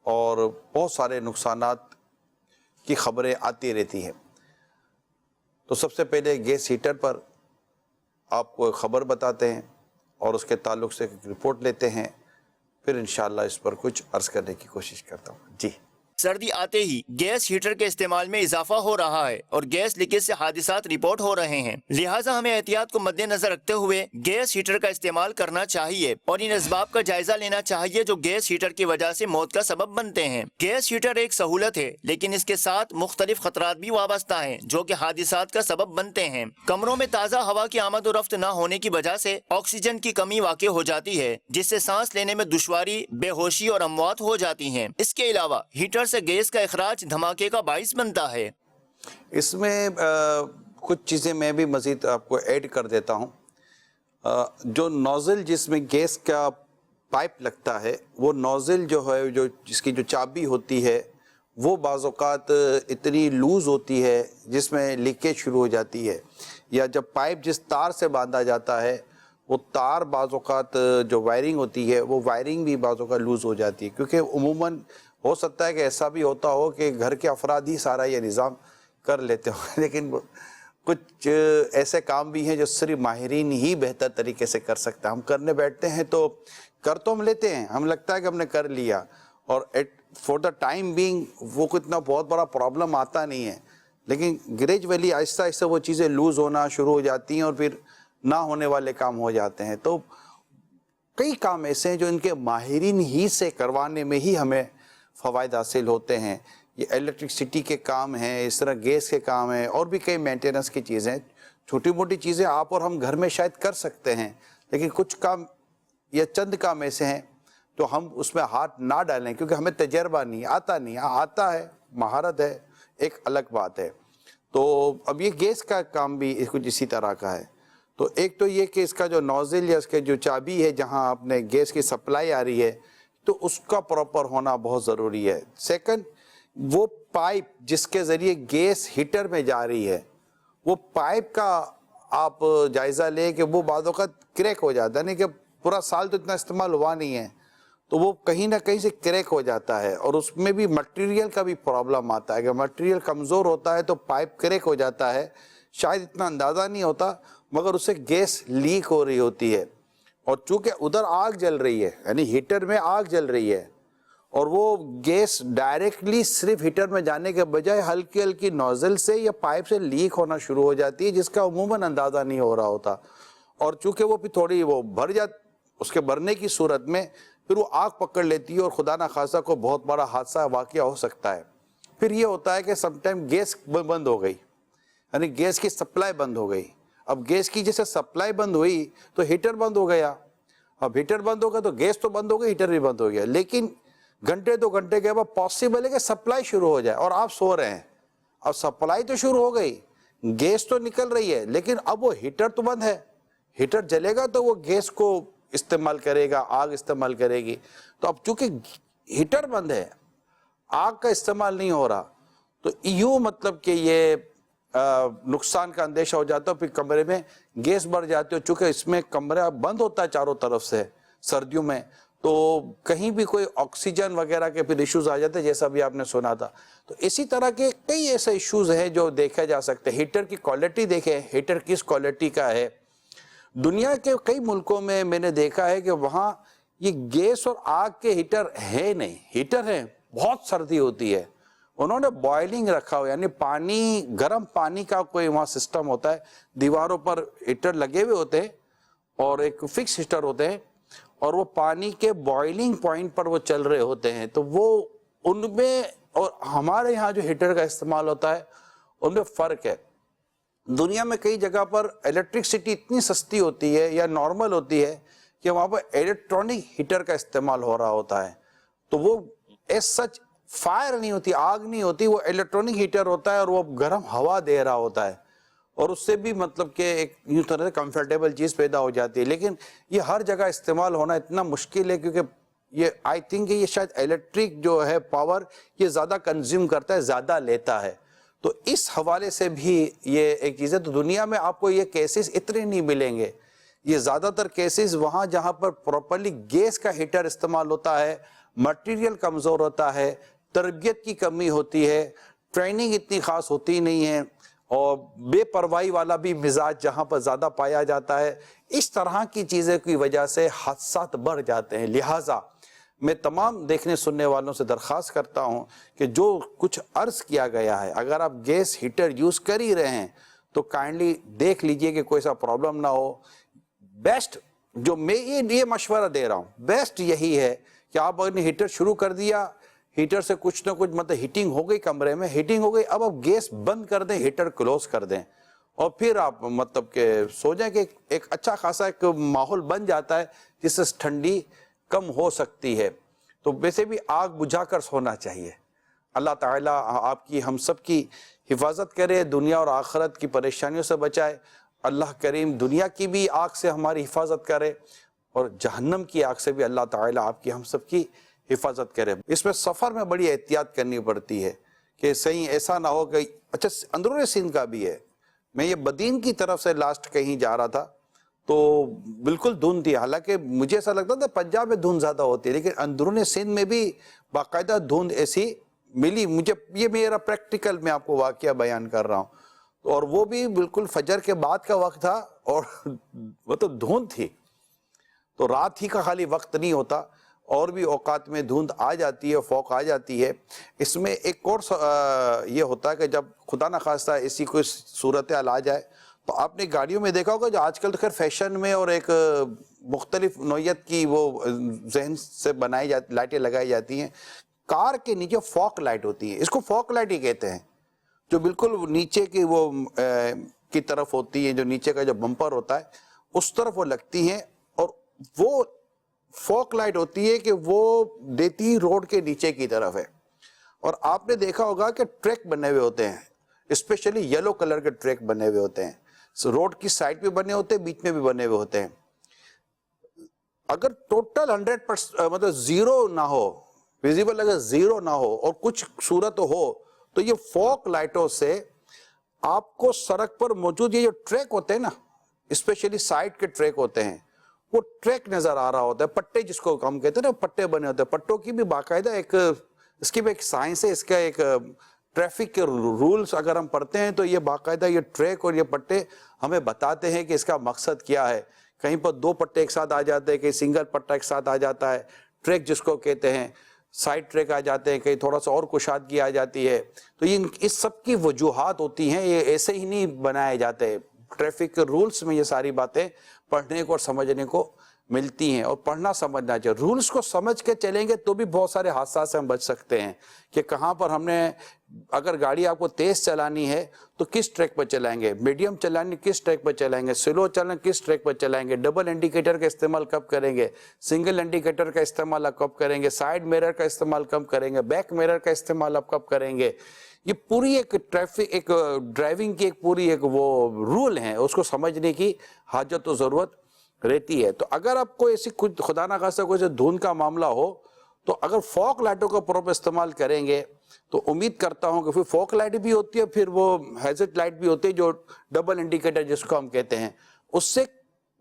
اور بہت سارے نقصانات کی خبریں آتی رہتی ہیں. تو سب سے پہلے گیس ہیٹر پر آپ کو خبر بتاتے ہیں اور اس کے تعلق سے ایک رپورٹ لیتے ہیں, پھر انشاءاللہ اس پر کچھ عرض کرنے کی کوشش کرتا ہوں. جی. سردی آتے ہی گیس ہیٹر کے استعمال میں اضافہ ہو رہا ہے اور گیس لیکیج سے حادثات رپورٹ ہو رہے ہیں. لہٰذا ہمیں احتیاط کو مد نظر رکھتے ہوئے گیس ہیٹر کا استعمال کرنا چاہیے اور ان اسباب کا جائزہ لینا چاہیے جو گیس ہیٹر کی وجہ سے موت کا سبب بنتے ہیں. گیس ہیٹر ایک سہولت ہے لیکن اس کے ساتھ مختلف خطرات بھی وابستہ ہیں جو کہ حادثات کا سبب بنتے ہیں. کمروں میں تازہ ہوا کی آمد و رفت نہ ہونے کی وجہ سے آکسیجن کی کمی واقع ہو جاتی ہے جس سے سانس لینے میں دشواری, بے ہوشی اور اموات ہو جاتی ہیں. اس کے علاوہ ہیٹر سے گیس کا اخراج دھماکے کا باعث بنتا ہے. اس میں کچھ چیزیں میں بھی مزید آپ کو ایڈ کر دیتا ہوں. جو نوزل جس میں گیس کا پائپ لگتا ہے وہ نوزل جو ہے, جو جس کی جو چابی ہوتی ہے وہ بعض اوقات اتنی لوز ہوتی ہے جس میں لیکیج شروع ہو جاتی ہے, یا جب پائپ جس تار سے باندھا جاتا ہے وہ تار بعض اوقات جو وائرنگ ہوتی ہے وہ وائرنگ بھی بعض اوقات لوز ہو جاتی ہے. کیونکہ عموماً ہو سکتا ہے کہ ایسا بھی ہوتا ہو کہ گھر کے افراد ہی سارا یہ نظام کر لیتے ہوں, لیکن کچھ ایسے کام بھی ہیں جو صرف ماہرین ہی بہتر طریقے سے کر سکتا ہے. ہم کرنے بیٹھتے ہیں تو کر تو ہم لیتے ہیں, ہم لگتا ہے کہ ہم نے کر لیا اور فور دا ٹائم بینگ وہ اتنا بہت بڑا پرابلم آتا نہیں ہے, لیکن گریجولی آہستہ آہستہ وہ چیزیں لوز ہونا شروع ہو جاتی ہیں اور پھر نہ ہونے والے کام ہو جاتے ہیں. تو کئی کام ایسے ہیں جو ان کے ماہرین ہی سے کروانے میں ہی ہمیں فوائد حاصل ہوتے ہیں. یہ الیکٹرکسٹی کے کام ہیں, اس طرح گیس کے کام ہیں, اور بھی کئی مینٹیننس کی چیزیں, چھوٹی موٹی چیزیں آپ اور ہم گھر میں شاید کر سکتے ہیں, لیکن کچھ کام یا چند کام ایسے ہیں تو ہم اس میں ہاتھ نہ ڈالیں کیونکہ ہمیں تجربہ نہیں, آتا ہے, مہارت ہے, ایک الگ بات ہے. تو اب یہ گیس کا کام بھی کچھ اسی طرح کا ہے. تو ایک تو یہ کہ اس کا جو نوزل یا اس کے جو چابی ہے جہاں آپ نے گیس کی سپلائی آ رہی ہے تو اس کا پراپر ہونا بہت ضروری ہے. سیکنڈ, وہ پائپ جس کے ذریعے گیس ہیٹر میں جا رہی ہے وہ پائپ کا آپ جائزہ لیں کہ وہ بعض اوقات کریک ہو جاتا ہے, نہیں کہ پورا سال تو اتنا استعمال ہوا نہیں ہے تو وہ کہیں نہ کہیں سے کریک ہو جاتا ہے, اور اس میں بھی مٹیریل کا بھی پرابلم آتا ہے. اگر مٹیریل کمزور ہوتا ہے تو پائپ کریک ہو جاتا ہے, شاید اتنا اندازہ نہیں ہوتا مگر اس سے گیس لیک ہو رہی ہوتی ہے. اور چونکہ ادھر آگ جل رہی ہے, یعنی ہیٹر میں آگ جل رہی ہے, اور وہ گیس ڈائریکٹلی صرف ہیٹر میں جانے کے بجائے ہلکی ہلکی نوزل سے یا پائپ سے لیک ہونا شروع ہو جاتی ہے جس کا عموماً اندازہ نہیں ہو رہا ہوتا. اور چونکہ وہ بھی تھوڑی وہ بھر اس کے بھرنے کی صورت میں پھر وہ آگ پکڑ لیتی ہے اور خدا نہ خاصہ کو بہت بڑا حادثہ واقعہ ہو سکتا ہے. پھر یہ ہوتا ہے کہ سم ٹائم گیس بند ہو گئی, یعنی گیس کی سپلائی بند ہو گئی. اب گیس کی جیسے سپلائی بند ہوئی تو ہیٹر بند ہو گیا, اب ہیٹر بند ہو گیا تو گیس تو بند ہو گئی, ہیٹر بھی بند ہو گیا. لیکن گھنٹے 2 گھنٹے کے بعد پاسبل ہے کہ سپلائی شروع ہو جائے اور آپ سو رہے ہیں. اب سپلائی تو شروع ہو گئی, گیس تو نکل رہی ہے, لیکن اب وہ ہیٹر تو بند ہے. ہیٹر جلے گا تو وہ گیس کو استعمال کرے گا, آگ استعمال کرے گی. تو اب چونکہ ہیٹر بند ہے, آگ کا استعمال نہیں ہو رہا, تو یوں مطلب کہ یہ نقصان کا اندیشہ ہو جاتا ہے. پھر کمرے میں گیس بڑھ جاتی ہے, چونکہ اس میں کمرہ بند ہوتا ہے چاروں طرف سے سردیوں میں, تو کہیں بھی کوئی آکسیجن وغیرہ کے پھر ایشوز آ جاتے ہیں، جیسا بھی آپ نے سنا تھا. تو اسی طرح کے کئی ایسے ایشوز ہیں جو دیکھے جا سکتے ہیں. ہیٹر کی کوالٹی دیکھیں، ہیٹر کس کوالٹی کا ہے. دنیا کے کئی ملکوں میں میں نے دیکھا ہے کہ وہاں یہ گیس اور آگ کے ہیٹر ہے نہیں. ہیٹر ہیں، بہت سردی ہوتی ہے، انہوں نے بوائلنگ رکھا ہو، یعنی پانی، گرم پانی کا کوئی وہاں سسٹم ہوتا ہے. دیواروں پر ہیٹر لگے ہوئے ہوتے ہیں اور ایک فکس ہیٹر ہوتے ہیں، اور وہ پانی کے بوائلنگ پوائنٹ پر وہ چل رہے ہوتے ہیں. تو وہ ان میں اور ہمارے یہاں جو ہیٹر کا استعمال ہوتا ہے ان میں فرق ہے. دنیا میں کئی جگہ پر الیکٹرکسٹی اتنی سستی ہوتی ہے یا نارمل ہوتی ہے کہ وہاں پر الیکٹرانک ہیٹر کا استعمال ہو رہا ہوتا ہے. تو وہ ایز سچ فائر نہیں ہوتی، آگ نہیں ہوتی، وہ الیکٹرانک ہیٹر ہوتا ہے اور وہ گرم ہوا دے رہا ہوتا ہے، اور اس سے بھی مطلب کہ ایک یوں طرح کمفرٹیبل چیز پیدا ہو جاتی ہے. لیکن یہ ہر جگہ استعمال ہونا اتنا مشکل ہے کیونکہ یہ آئی تھنک یہ شاید الیکٹرک جو ہے پاور یہ زیادہ کنزیوم کرتا ہے، زیادہ لیتا ہے. تو اس حوالے سے بھی یہ ایک چیز ہے. تو دنیا میں آپ کو یہ کیسز اتنے نہیں ملیں گے. یہ زیادہ تر کیسز وہاں جہاں پر پراپرلی گیس کا ہیٹر استعمال ہوتا ہے، مٹیریل کمزور ہوتا ہے، تربیت کی کمی ہوتی ہے، ٹریننگ اتنی خاص ہوتی نہیں ہے، اور بے پرواہی والا بھی مزاج جہاں پر زیادہ پایا جاتا ہے. اس طرح کی چیزیں کی وجہ سے حادثات بڑھ جاتے ہیں. لہٰذا میں تمام دیکھنے سننے والوں سے درخواست کرتا ہوں کہ جو کچھ عرض کیا گیا ہے، اگر آپ گیس ہیٹر یوز کر ہی رہے ہیں تو کائنڈلی دیکھ لیجئے کہ کوئی سا پرابلم نہ ہو. بیسٹ جو میں یہ مشورہ دے رہا ہوں، بیسٹ یہی ہے کہ آپ اگر ہیٹر شروع کر دیا، ہیٹر سے کچھ نہ کچھ مطلب ہیٹنگ ہو گئی، کمرے میں ہیٹنگ ہو گئی، اب آپ گیس بند کر دیں، ہیٹر کلوز کر دیں، اور پھر آپ مطلب کہ سو جائیں کہ ایک اچھا خاصا ایک ماحول بن جاتا ہے جس سے ٹھنڈی کم ہو سکتی ہے. تو ویسے بھی آگ بجھا کر سونا چاہیے. اللہ تعالیٰ آپ کی ہم سب کی حفاظت کرے، دنیا اور آخرت کی پریشانیوں سے بچائے. اللہ کریم دنیا کی بھی آگ سے ہماری حفاظت کرے اور جہنم کی آگ سے بھی اللہ تعالیٰ آپ کی ہم سب کی حفاظت کرے. اس میں سفر میں بڑی احتیاط کرنی پڑتی ہے کہ صحیح ایسا نہ ہو کہ اچھا اندرون سندھ کا بھی ہے. میں یہ بدین کی طرف سے لاسٹ کہیں جا رہا تھا تو بالکل دھند تھی، حالانکہ مجھے ایسا لگتا تھا پنجاب میں دھند زیادہ ہوتی ہے، لیکن اندرون سندھ میں بھی باقاعدہ دھند ایسی ملی مجھے. یہ میرا پریکٹیکل میں آپ کو واقعہ بیان کر رہا ہوں، اور وہ بھی بالکل فجر کے بعد کا وقت تھا اور وہ تو دھند تھی. تو رات ہی کا خالی وقت نہیں ہوتا، اور بھی اوقات میں دھند آ جاتی ہے، فوق آ جاتی ہے. اس میں ایک کورس یہ ہوتا ہے کہ جب خدا نخواستہ ایسی کوئی صورتحال آ جائے تو آپ نے گاڑیوں میں دیکھا ہوگا، جو آج کل تو خیر فیشن میں اور ایک مختلف نوعیت کی وہ ذہن سے بنائی جاتی لائٹیں لگائی جاتی ہیں. کار کے نیچے فوک لائٹ ہوتی ہے، اس کو فوک لائٹ ہی کہتے ہیں، جو بالکل نیچے کی وہ کی طرف ہوتی ہے، جو نیچے کا جو بمپر ہوتا ہے اس طرف وہ لگتی ہیں. اور وہ فوک لائٹ ہوتی ہے کہ وہ دیتی روڈ کے نیچے کی طرف ہے. اور آپ نے دیکھا ہوگا کہ ٹریک بنے ہوئے ہوتے ہیں، اسپیشلی یلو کلر کے ٹریک بنے ہوئے ہوتے ہیں، روڈ کی سائڈ پہ بنے ہوتے ہیں، بیچ میں بھی بنے ہوئے ہوتے ہیں. اگر ٹوٹل 100% مطلب زیرو نہ ہو، ویزیبل اگر زیرو نہ ہو اور کچھ صورت ہو تو یہ فوک لائٹوں سے آپ کو سڑک پر موجود یہ جو ٹریک ہوتے ہیں نا، اسپیشلی سائڈ کے ٹریک ہوتے ہیں، وہ ٹریک نظر آ رہا ہوتا ہے. پٹے جس کو ہم کہتے ہیں نا، پٹے بنے ہوتے ہیں. پٹوں کی بھی باقاعدہ ایک اس کی بھی ایک سائنس ہے، اس کا ایک ٹریفک کے رولز اگر ہم پڑھتے ہیں تو یہ باقاعدہ یہ ٹریک اور یہ پٹے ہمیں بتاتے ہیں کہ اس کا مقصد کیا ہے. کہیں پر 2 پٹے ایک ساتھ آ جاتے ہیں، کہیں سنگل پٹا ایک ساتھ آ جاتا ہے، ٹریک جس کو کہتے ہیں، سائڈ ٹریک آ جاتے ہیں، کہیں تھوڑا سا اور کشادگی آ جاتی ہے. تو یہ اس سب کی وجوہات ہوتی ہیں، یہ ایسے ہی نہیں بنائے جاتے. ٹریفک کے رولز میں یہ ساری باتیں پڑھنے کو اور سمجھنے کو ملتی ہیں، اور پڑھنا سمجھنا چاہیے. رولز کو سمجھ کے چلیں گے تو بھی بہت سارے حادثات سے ہم بچ سکتے ہیں کہ کہاں پر ہم نے اگر گاڑی آپ کو تیز چلانی ہے تو کس ٹریک پر چلائیں گے، میڈیم چلانی کس ٹریک پر چلائیں گے، سلو چلنا کس ٹریک پر چلائیں گے، ڈبل انڈیکیٹر کا استعمال کب کریں گے، سنگل انڈیکیٹر کا استعمال آپ کب کریں گے، سائیڈ میرر کا استعمال کب کریں گے، بیک میرر کا استعمال آپ کب کریں گے. یہ پوری ایک ٹریفک ایک ڈرائیونگ کی ایک پوری ایک وہ رول ہیں، اس کو سمجھنے کی حاجت و ضرورت رہتی ہے. تو اگر آپ کو ایسی کچھ خدا نخواستہ کوئی دھند کا معاملہ ہو تو اگر فوک لائٹوں کا پراپر استعمال کریں گے تو امید کرتا ہوں کہ پھر فوک لائٹ بھی ہوتی ہے، پھر وہ ہیزٹ لائٹ بھی ہوتی ہے جو ڈبل انڈیکیٹر جس کو ہم کہتے ہیں، اس سے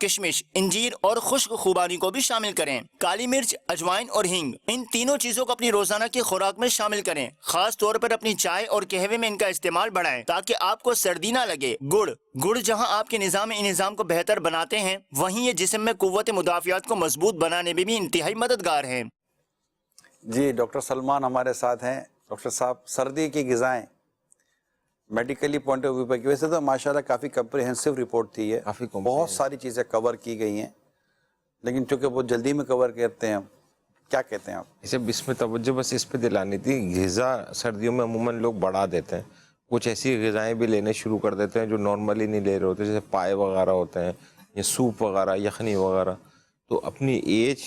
کشمش، انجیر اور خشک خوبانی کو بھی شامل کریں۔ کالی مرچ، اجوائن اور ہینگ، ان تینوں چیزوں کو اپنی روزانہ کی خوراک میں شامل کریں۔ خاص طور پر اپنی چائے اور قہوے میں ان کا استعمال بڑھائیں تاکہ آپ کو سردی نہ لگے۔ گڑ جہاں آپ کے نظام انہضام کو بہتر بناتے ہیں، وہیں یہ جسم میں قوت مدافعت کو مضبوط بنانے میں بھی انتہائی مددگار ہیں۔ جی ڈاکٹر سلمان ہمارے ساتھ ہیں۔ ڈاکٹر صاحب، سردی کی غذائیں میڈیکلی پوائنٹ آف ویو پر کی ویسے تو ماشاءاللہ کافی کمپریہنسو رپورٹ تھی ہے، بہت ساری چیزیں کور کی گئی ہیں، لیکن چونکہ بہت جلدی میں کور کرتے ہیں، کیا کہتے ہیں آپ؟ اسے اس میں توجہ بس اس پہ دلانی تھی، غذا سردیوں میں عموماً لوگ بڑھا دیتے ہیں، کچھ ایسی غذائیں بھی لینے شروع کر دیتے ہیں جو نارملی نہیں لے رہے ہوتے، جیسے پائے وغیرہ ہوتے ہیں یا سوپ وغیرہ، یخنی وغیرہ۔ تو اپنی ایج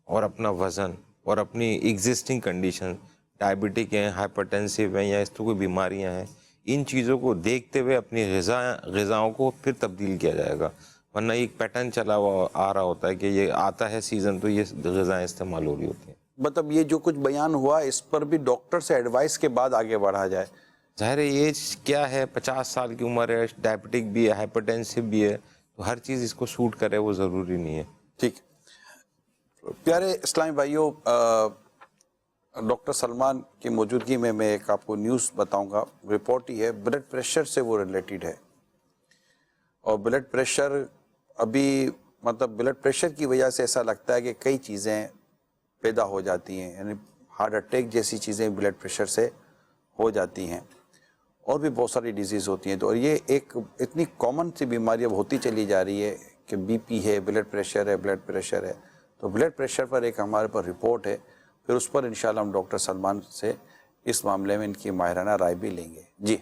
اور اپنا وزن اور اپنی ایگزسٹنگ کنڈیشن، ڈائبٹک ہیں، ہائپرٹینسو ہیں یا اس طرح کوئی بیماریاں ہیں، ان چیزوں کو دیکھتے ہوئے اپنی غذاؤں کو پھر تبدیل کیا جائے گا، ورنہ ایک پیٹرن چلا ہوا آ رہا ہوتا ہے کہ یہ آتا ہے سیزن تو یہ غذائیں استعمال ہو رہی ہوتی ہیں۔ مطلب یہ جو کچھ بیان ہوا اس پر بھی ڈاکٹر سے ایڈوائس کے بعد آگے بڑھا جائے۔ ظاہر ایج کیا ہے، 50 سال کی عمر ہے، ڈائبٹک بھی ہے، ہائپرٹینسو بھی ہے، تو ہر چیز اس کو سوٹ کرے وہ ضروری نہیں ہے۔ ٹھیک، پیارے اسلامی بھائیوں، ڈاکٹر سلمان کی موجودگی میں ایک آپ کو نیوز بتاؤں گا، رپورٹ ہی ہے، بلڈ پریشر سے وہ ریلیٹڈ ہے، اور بلڈ پریشر ابھی مطلب بلڈ پریشر کی وجہ سے ایسا لگتا ہے کہ کئی چیزیں پیدا ہو جاتی ہیں، یعنی ہارٹ اٹیک جیسی چیزیں بلڈ پریشر سے ہو جاتی ہیں، اور بھی بہت ساری ڈیزیز ہوتی ہیں۔ تو اور یہ ایک اتنی کامن سی بیماری اب ہوتی چلی جا رہی ہے کہ بی پی ہے، بلڈ پریشر ہے، تو بلڈ پریشر پر ایک ہمارے پر رپورٹ ہے، پھر اس پر انشاءاللہ ہم ڈاکٹر سلمان سے اس معاملے میں ان کی ماہرانہ رائے بھی لیں گے۔ جی،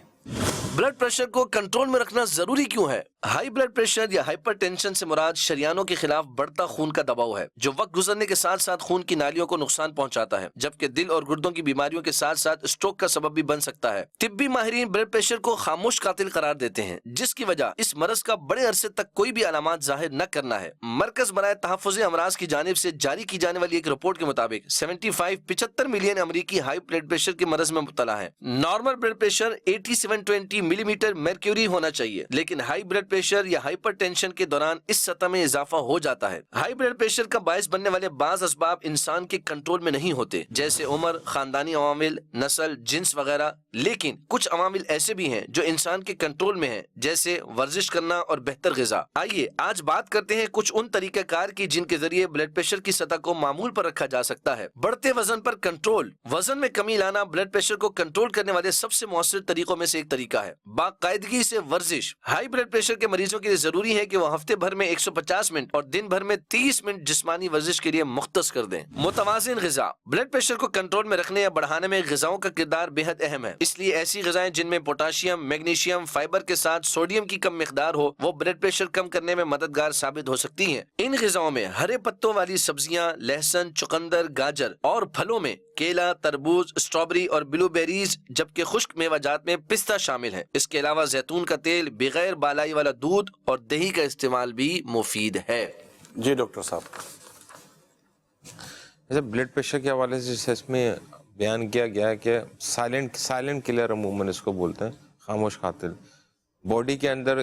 بلڈ پریشر کو کنٹرول میں رکھنا ضروری کیوں ہے؟ ہائی بلڈ پریشر یا ہائپر ٹینشن سے مراد شریانوں کے خلاف بڑھتا خون کا دباؤ ہے، جو وقت گزرنے کے ساتھ ساتھ خون کی نالیوں کو نقصان پہنچاتا ہے، جبکہ دل اور گردوں کی بیماریوں کے ساتھ ساتھ اسٹروک کا سبب بھی بن سکتا ہے۔ طبی ماہرین بلڈ پریشر کو خاموش قاتل قرار دیتے ہیں، جس کی وجہ اس مرض کا بڑے عرصے تک کوئی بھی علامات ظاہر نہ کرنا ہے۔ مرکز برائے تحفظ امراض کی جانب سے جاری کی جانے والی ایک رپورٹ کے مطابق 75 ملین امریکی ہائی بلڈ پریشر کے مرض میں مبتلا ہے۔ نارمل بلڈ پریشر 8720 ملی میٹر مرکیوری ہونا چاہیے، لیکن ہائی بلڈ پریشر یا ہائپر ٹینشن کے دوران اس سطح میں اضافہ ہو جاتا ہے۔ ہائی بلڈ پریشر کا باعث بننے والے بعض اسباب انسان کے کنٹرول میں نہیں ہوتے، جیسے عمر، خاندانی عوامل، نسل، جنس وغیرہ، لیکن کچھ عوامل ایسے بھی ہیں جو انسان کے کنٹرول میں ہیں، جیسے ورزش کرنا اور بہتر غذا۔ آئیے آج بات کرتے ہیں کچھ ان طریقہ کار کی جن کے ذریعے بلڈ پریشر کی سطح کو معمول پر رکھا جا سکتا ہے۔ بڑھتے وزن پر کنٹرول۔ وزن میں کمی لانا بلڈ پریشر کو کنٹرول کرنے والے سب سے مؤثر طریقوں میں سے ایک طریقہ ہے۔ باقاعدگی سے ورزش۔ ہائی بلڈ پریشر کے مریضوں کے لیے ضروری ہے کہ وہ ہفتے بھر میں 150 منٹ اور دن بھر میں 30 منٹ جسمانی ورزش کے لیے مختص کر دیں۔ متوازن غذا۔ بلڈ پریشر کو کنٹرول میں رکھنے یا بڑھانے میں غذاؤں کا کردار بے حد اہم ہے، اس لیے ایسی غذائیں جن میں پوٹاشیم، میگنیشیم، فائبر کے ساتھ سوڈیم کی کم مقدار ہو، وہ بلڈ پریشر کم کرنے میں مددگار ثابت ہو سکتی ہیں۔ ان غذاؤں میں ہرے پتوں والی سبزیاں، لہسن، چقندر، گاجر، اور پھلوں میں کیلا، تربوز، اسٹرابری اور بلو بیریز، جبکہ خشک میوہ جات میں پستہ شامل ہے۔ اس کے علاوہ زیتون کا تیل، بغیر بالائی والا دودھ اور دہی کا استعمال بھی مفید ہے۔ جی ڈاکٹر صاحب، جیسے بلڈ پریشر کے حوالے سے جیسے اس میں بیان کیا گیا ہے کہ سائلنٹ کلر عموماً اس کو بولتے ہیں، خاموش قاتل۔ باڈی کے اندر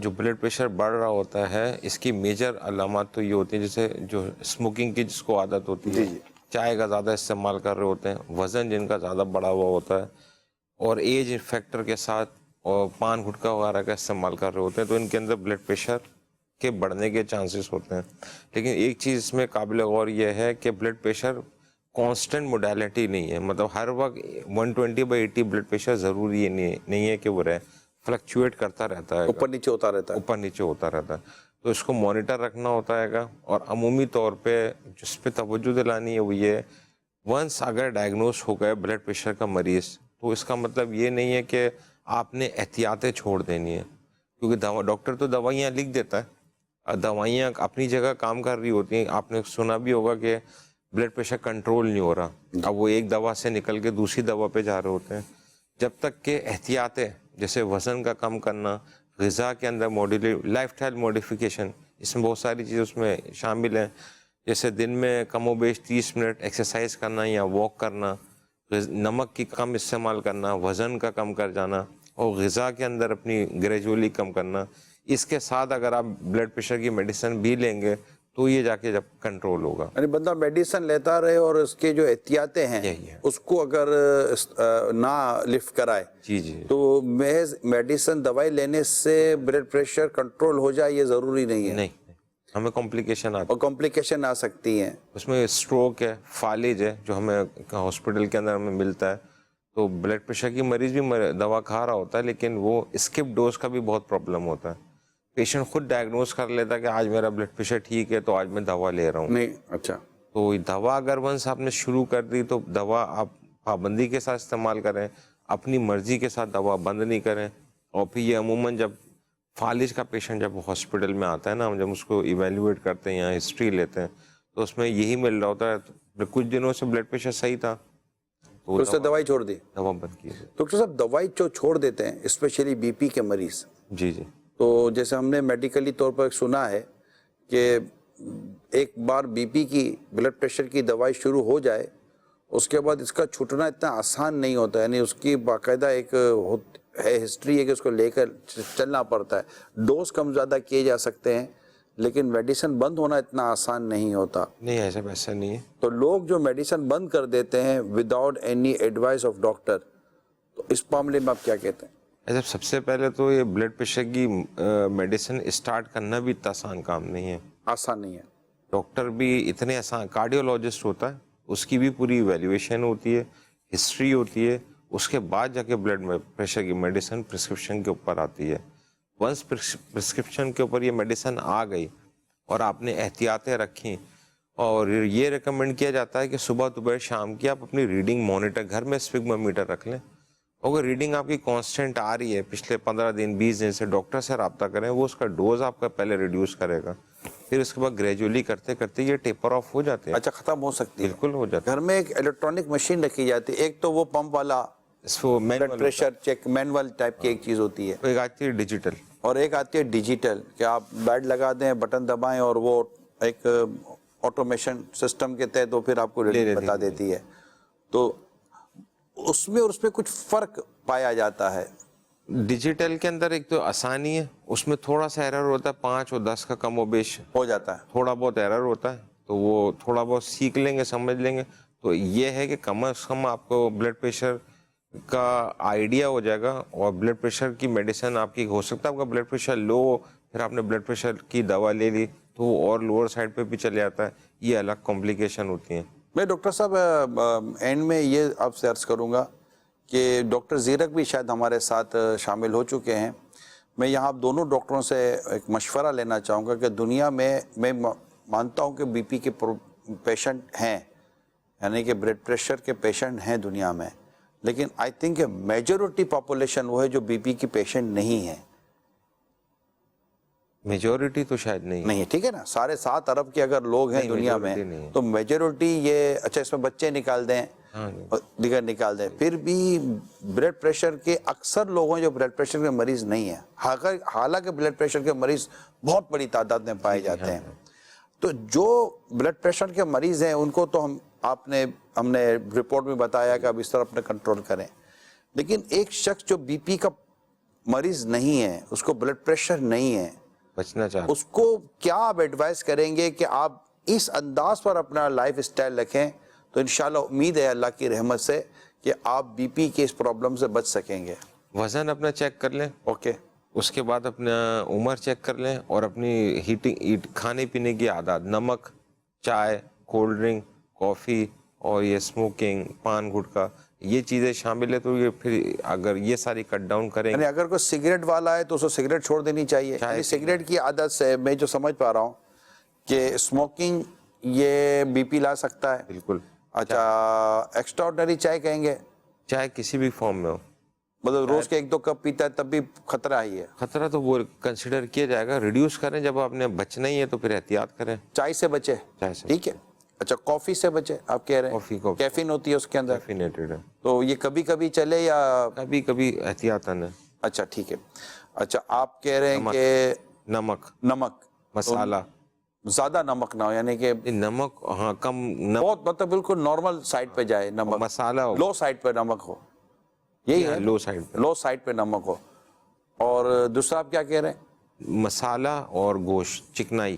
جو بلڈ پریشر بڑھ رہا ہوتا ہے، اس کی میجر علامات تو یہ ہوتی ہیں، جیسے جو اسموکنگ کی جس کو عادت ہوتی ہے، چائے کا زیادہ استعمال کر رہے ہوتے ہیں، وزن جن کا زیادہ بڑھا ہوا ہوتا ہے، اور ایج فیکٹر کے ساتھ اور پان گٹکا وغیرہ کا استعمال کر رہے ہوتے ہیں، تو ان کے اندر بلڈ پریشر کے بڑھنے کے چانسز ہوتے ہیں۔ لیکن ایک چیز اس میں قابل غور یہ ہے کہ بلڈ پریشر کانسٹنٹ موڈیلٹی نہیں ہے، مطلب ہر وقت 120/80 بلڈ پریشر ضروری نہیں ہے کہ وہ رہے، فلکچویٹ کرتا رہتا ہے، اوپر نیچے ہوتا رہتا ہے، تو اس کو مانیٹر رکھنا ہوتا ہے گا۔ اور عمومی طور پہ جس پہ توجہ دلانی ہے وہ یہ، ونس اگر ڈائگنوز ہو گئے بلڈ پریشر کا مریض، تو اس کا مطلب یہ نہیں ہے کہ آپ نے احتیاطیں چھوڑ دینی ہے، کیونکہ ڈاکٹر تو دوائیاں لکھ دیتا ہے، دوائیاں اپنی جگہ کام کر رہی ہوتی ہیں۔ آپ نے سنا بھی ہوگا کہ بلڈ پریشر کنٹرول نہیں ہو رہا، اب وہ ایک دوا سے نکل کے دوسری دوا پہ جا رہے ہوتے ہیں۔ جب تک کہ احتیاطیں جیسے وزن کا کم کرنا، غذا کے اندر لائف اسٹائل موڈیفیکیشن، اس میں بہت ساری چیزیں اس میں شامل ہیں، جیسے دن میں کم و بیش 30 منٹ ایکسرسائز کرنا یا واک کرنا، نمک کی کم استعمال کرنا، وزن کا کم کر جانا، اور غذا کے اندر اپنی گریجولی کم کرنا، اس کے ساتھ اگر آپ بلڈ پریشر کی میڈیسن بھی لیں گے تو یہ جا کے جب کنٹرول ہوگا. یعنی بندہ میڈیسن لیتا رہے اور اس کے جو احتیاطیں ہیں یہی ہے. اس کو اگر نہ لفٹ کرائے جی تو محض میڈیسن دوائی لینے سے بلڈ پریشر کنٹرول ہو جائے یہ ضروری نہیں ہے. نہیں, ہمیں کمپلیکیشن آتی اور کمپلیکیشن آ سکتی ہیں. اس میں اسٹروک ہے, فالج ہے جو ہمیں ہاسپٹل کے اندر ہمیں ملتا ہے. تو بلڈ پریشر کی مریض بھی دوا کھا رہا ہوتا ہے لیکن وہ اسکپ ڈوز کا بھی بہت پرابلم ہوتا ہے. پیشنٹ خود ڈائگنوز کر لیتا ہے کہ آج میرا بلڈ پریشر ٹھیک ہے تو آج میں دوا لے رہا ہوں. نہیں, اچھا. تو دوا اگر ونس آپ نے شروع کر دی تو دوا آپ پابندی کے ساتھ استعمال کریں, اپنی مرضی کے ساتھ دوا بند نہیں کریں. اور پھر یہ عموماً جب فالج کا پیشنٹ جب ہاسپٹل میں آتا ہے نا, ہم جب اس کو ایویلیویٹ کرتے ہیں یا ہسٹری لیتے ہیں تو اس میں یہی مل رہا ہوتا ہے کچھ دنوں سے بلڈ پریشر صحیح تھا تو اس نے دوائی چھوڑ دی, دوا بند کی. ڈاکٹر صاحب دوائی جو چھوڑ دیتے ہیں اسپیشلی بی پی کے مریض, جی تو جیسے ہم نے میڈیکلی طور پر سنا ہے کہ ایک بار بی پی کی بلڈ پریشر کی دوائی شروع ہو جائے اس کے بعد اس کا چھوٹنا اتنا آسان نہیں ہوتا. یعنی اس کی باقاعدہ ایک ہے ہسٹری ہے کہ اس کو لے کر چلنا پڑتا ہے. ڈوز کم زیادہ کیے جا سکتے ہیں لیکن میڈیسن بند ہونا اتنا آسان نہیں ہوتا. نہیں, ایسا ویسا نہیں ہے. تو لوگ جو میڈیسن بند کر دیتے ہیں without any advice of doctor, تو اس معاملے میں آپ کیا کہتے ہیں؟ ایسا سب سے پہلے تو یہ بلڈ پریشر کی میڈیسن اسٹارٹ کرنا بھی اتنا آسان کام نہیں ہے. آسان نہیں ہے. ڈاکٹر بھی اتنے آسان, کارڈیولوجسٹ ہوتا ہے اس کی بھی پوری ایویلیویشن ہوتی ہے, ہسٹری ہوتی ہے, اس کے بعد جا کے بلڈ پریشر کی میڈیسن پرسکرپشن کے اوپر آتی ہے. ونس پرسکرپشن کے اوپر یہ میڈیسن آ گئی اور آپ نے احتیاطیں رکھیں, اور یہ ریکمینڈ کیا جاتا ہے کہ صبح دوپہر شام کی آپ اپنی ریڈنگ مانیٹر گھر میں اسفگما میٹر رکھ لیں. اگر ریڈنگ آپ کی کانسٹنٹ آ رہی ہے پچھلے 15 دن 20 دن سے, ڈاکٹر سے رابطہ کریں, وہ اس کا ڈوز آپ کا پہلے ریڈیوس کرے گا, پھر اس کے بعد گریجولی کرتے کرتے یہ ٹیپر آف ہو جاتے ہیں. اچھا, ختم ہو سکتی ہے. بالکل ہو جاتا ہے. گھر میں ایک الیکٹرانک مشین رکھی جاتی ہے, ایک تو وہ پمپ والا blood pressure check manual type کی ایک چیز ہوتی ہے, ایک آتی ہے ڈیجیٹل, اور ایک آتی ہے ڈیجیٹل کہ آپ بیڈ لگا دیں, بٹن دبائیں اور وہ ایک آٹومیشن سسٹم کے تحت وہ پھر آپ کو ریڈنگ بتا دیتی ہے. تو اس میں کچھ فرق پایا جاتا ہے. ڈیجیٹل کے اندر ایک تو آسانی ہے, اس میں تھوڑا سا ایرر ہوتا ہے, 5 اور 10 کا کم و بیش ہو جاتا ہے, تھوڑا بہت ایرر ہوتا ہے, تو وہ تھوڑا بہت سیکھ لیں گے, سمجھ لیں گے, تو یہ ہے کہ کم از کم آپ کو بلڈ پریشر کا آئیڈیا ہو جائے گا. اور بلڈ پریشر کی میڈیسن آپ کی, ہو سکتا ہے آپ کا بلڈ پریشر لو ہو, پھر آپ نے بلڈ پریشر کی دوا لے لی تو وہ اور لوور سائڈ پہ بھی چلے جاتا ہے, یہ الگ کمپلیکیشن ہوتی ہیں. میں ڈاکٹر صاحب اینڈ میں یہ آپ سے عرض کروں گا کہ ڈاکٹر زیرک بھی شاید ہمارے ساتھ شامل ہو چکے ہیں. میں یہاں آپ دونوں ڈاکٹروں سے ایک مشورہ لینا چاہوں گا کہ دنیا میں مانتا ہوں کہ بی پی کے پیشنٹ ہیں, یعنی کہ بلڈ پریشر کے پیشنٹ ہیں دنیا میں, لیکن آئی تھنک کہ میجورٹی پاپولیشن وہ ہے جو بی پی کی پیشنٹ نہیں ہے. میجورٹی تو شاید نہیں ہے, ٹھیک ہے نا, سارے 7 ارب کے اگر لوگ ہیں دنیا میں تو میجورٹی یہ, اچھا اس میں بچے نکال دیں دیگر نکال دیں, پھر بھی بلڈ پریشر کے اکثر لوگوں جو بلڈ پریشر کے مریض نہیں ہیں, حالانکہ بلڈ پریشر کے مریض بہت بڑی تعداد میں پائے جاتے ہیں. تو جو بلڈ پریشر کے مریض ہیں ان کو تو ہم نے رپورٹ میں بتایا کہ اب اس طرح اپنے کنٹرول کریں, لیکن ایک شخص جو بی پی کا مریض نہیں ہے, اس کو بلڈ پریشر نہیں ہے, بچنا چاہتے, اس کو کیا آپ ایڈوائز کریں گے کہ آپ اس انداز پر اپنا لائف اسٹائل رکھیں تو انشاءاللہ امید ہے اللہ کی رحمت سے کہ آپ بی پی کے اس پرابلم سے بچ سکیں گے. وزن اپنا چیک کر لیں, اوکے, اس کے بعد اپنا عمر چیک کر لیں, اور اپنی کھانے پینے کی عادات, نمک, چائے, کولڈ ڈرنک, کافی اور یہ اسموکنگ, پان گٹکا, یہ چیزیں شامل ہے. تو یہ پھر اگر یہ ساری کٹ ڈاؤن کریں, یعنی اگر کوئی سگریٹ والا ہے تو اس کو سگریٹ چھوڑ دینی چاہیے. یعنی سگریٹ کی عادت سے میں جو سمجھ پا رہا ہوں کہ اسموکنگ یہ بی پی لا سکتا ہے. بالکل. اچھا, ایکسٹرا آرڈنری چائے کہیں گے, چائے کسی بھی فارم میں ہو, مطلب روز کے 1-2 کپ پیتا ہے تب بھی خطرہ ہی ہے. خطرہ تو وہ کنسیڈر کیا جائے گا, ریڈیوس کریں, جب آپ نے بچنا ہی ہے تو پھر احتیاط کریں. چائے سے بچے, ٹھیک ہے. اچھا, کافی سے بچے آپ کہہ رہے ہیں, کیفین ہوتی ہے اس کے اندر, کیفینیٹڈ ہے, تو یہ کبھی کبھی چلے یا کبھی کبھی احتیاطاً ہے. اچھا ٹھیک ہے. اچھا, آپ کہہ رہے ہیں کہ نمک, مسالہ, زیادہ نمک نہ ہو, یعنی کہ نمک ہاں کم, بہت مطلب بالکل نارمل سائڈ پہ جائے نمک, مسالہ لو سائڈ پہ نمک ہو, یہی ہے, لو سائڈ پہ نمک ہو. اور دوسرا آپ کیا کہہ رہے ہیں؟ مسالہ اور گوشت، چکنائی،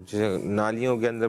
جیسے نالیوں کے اندر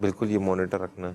بالکل یہ مانیٹر رکھنا ہے،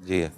جی ہے.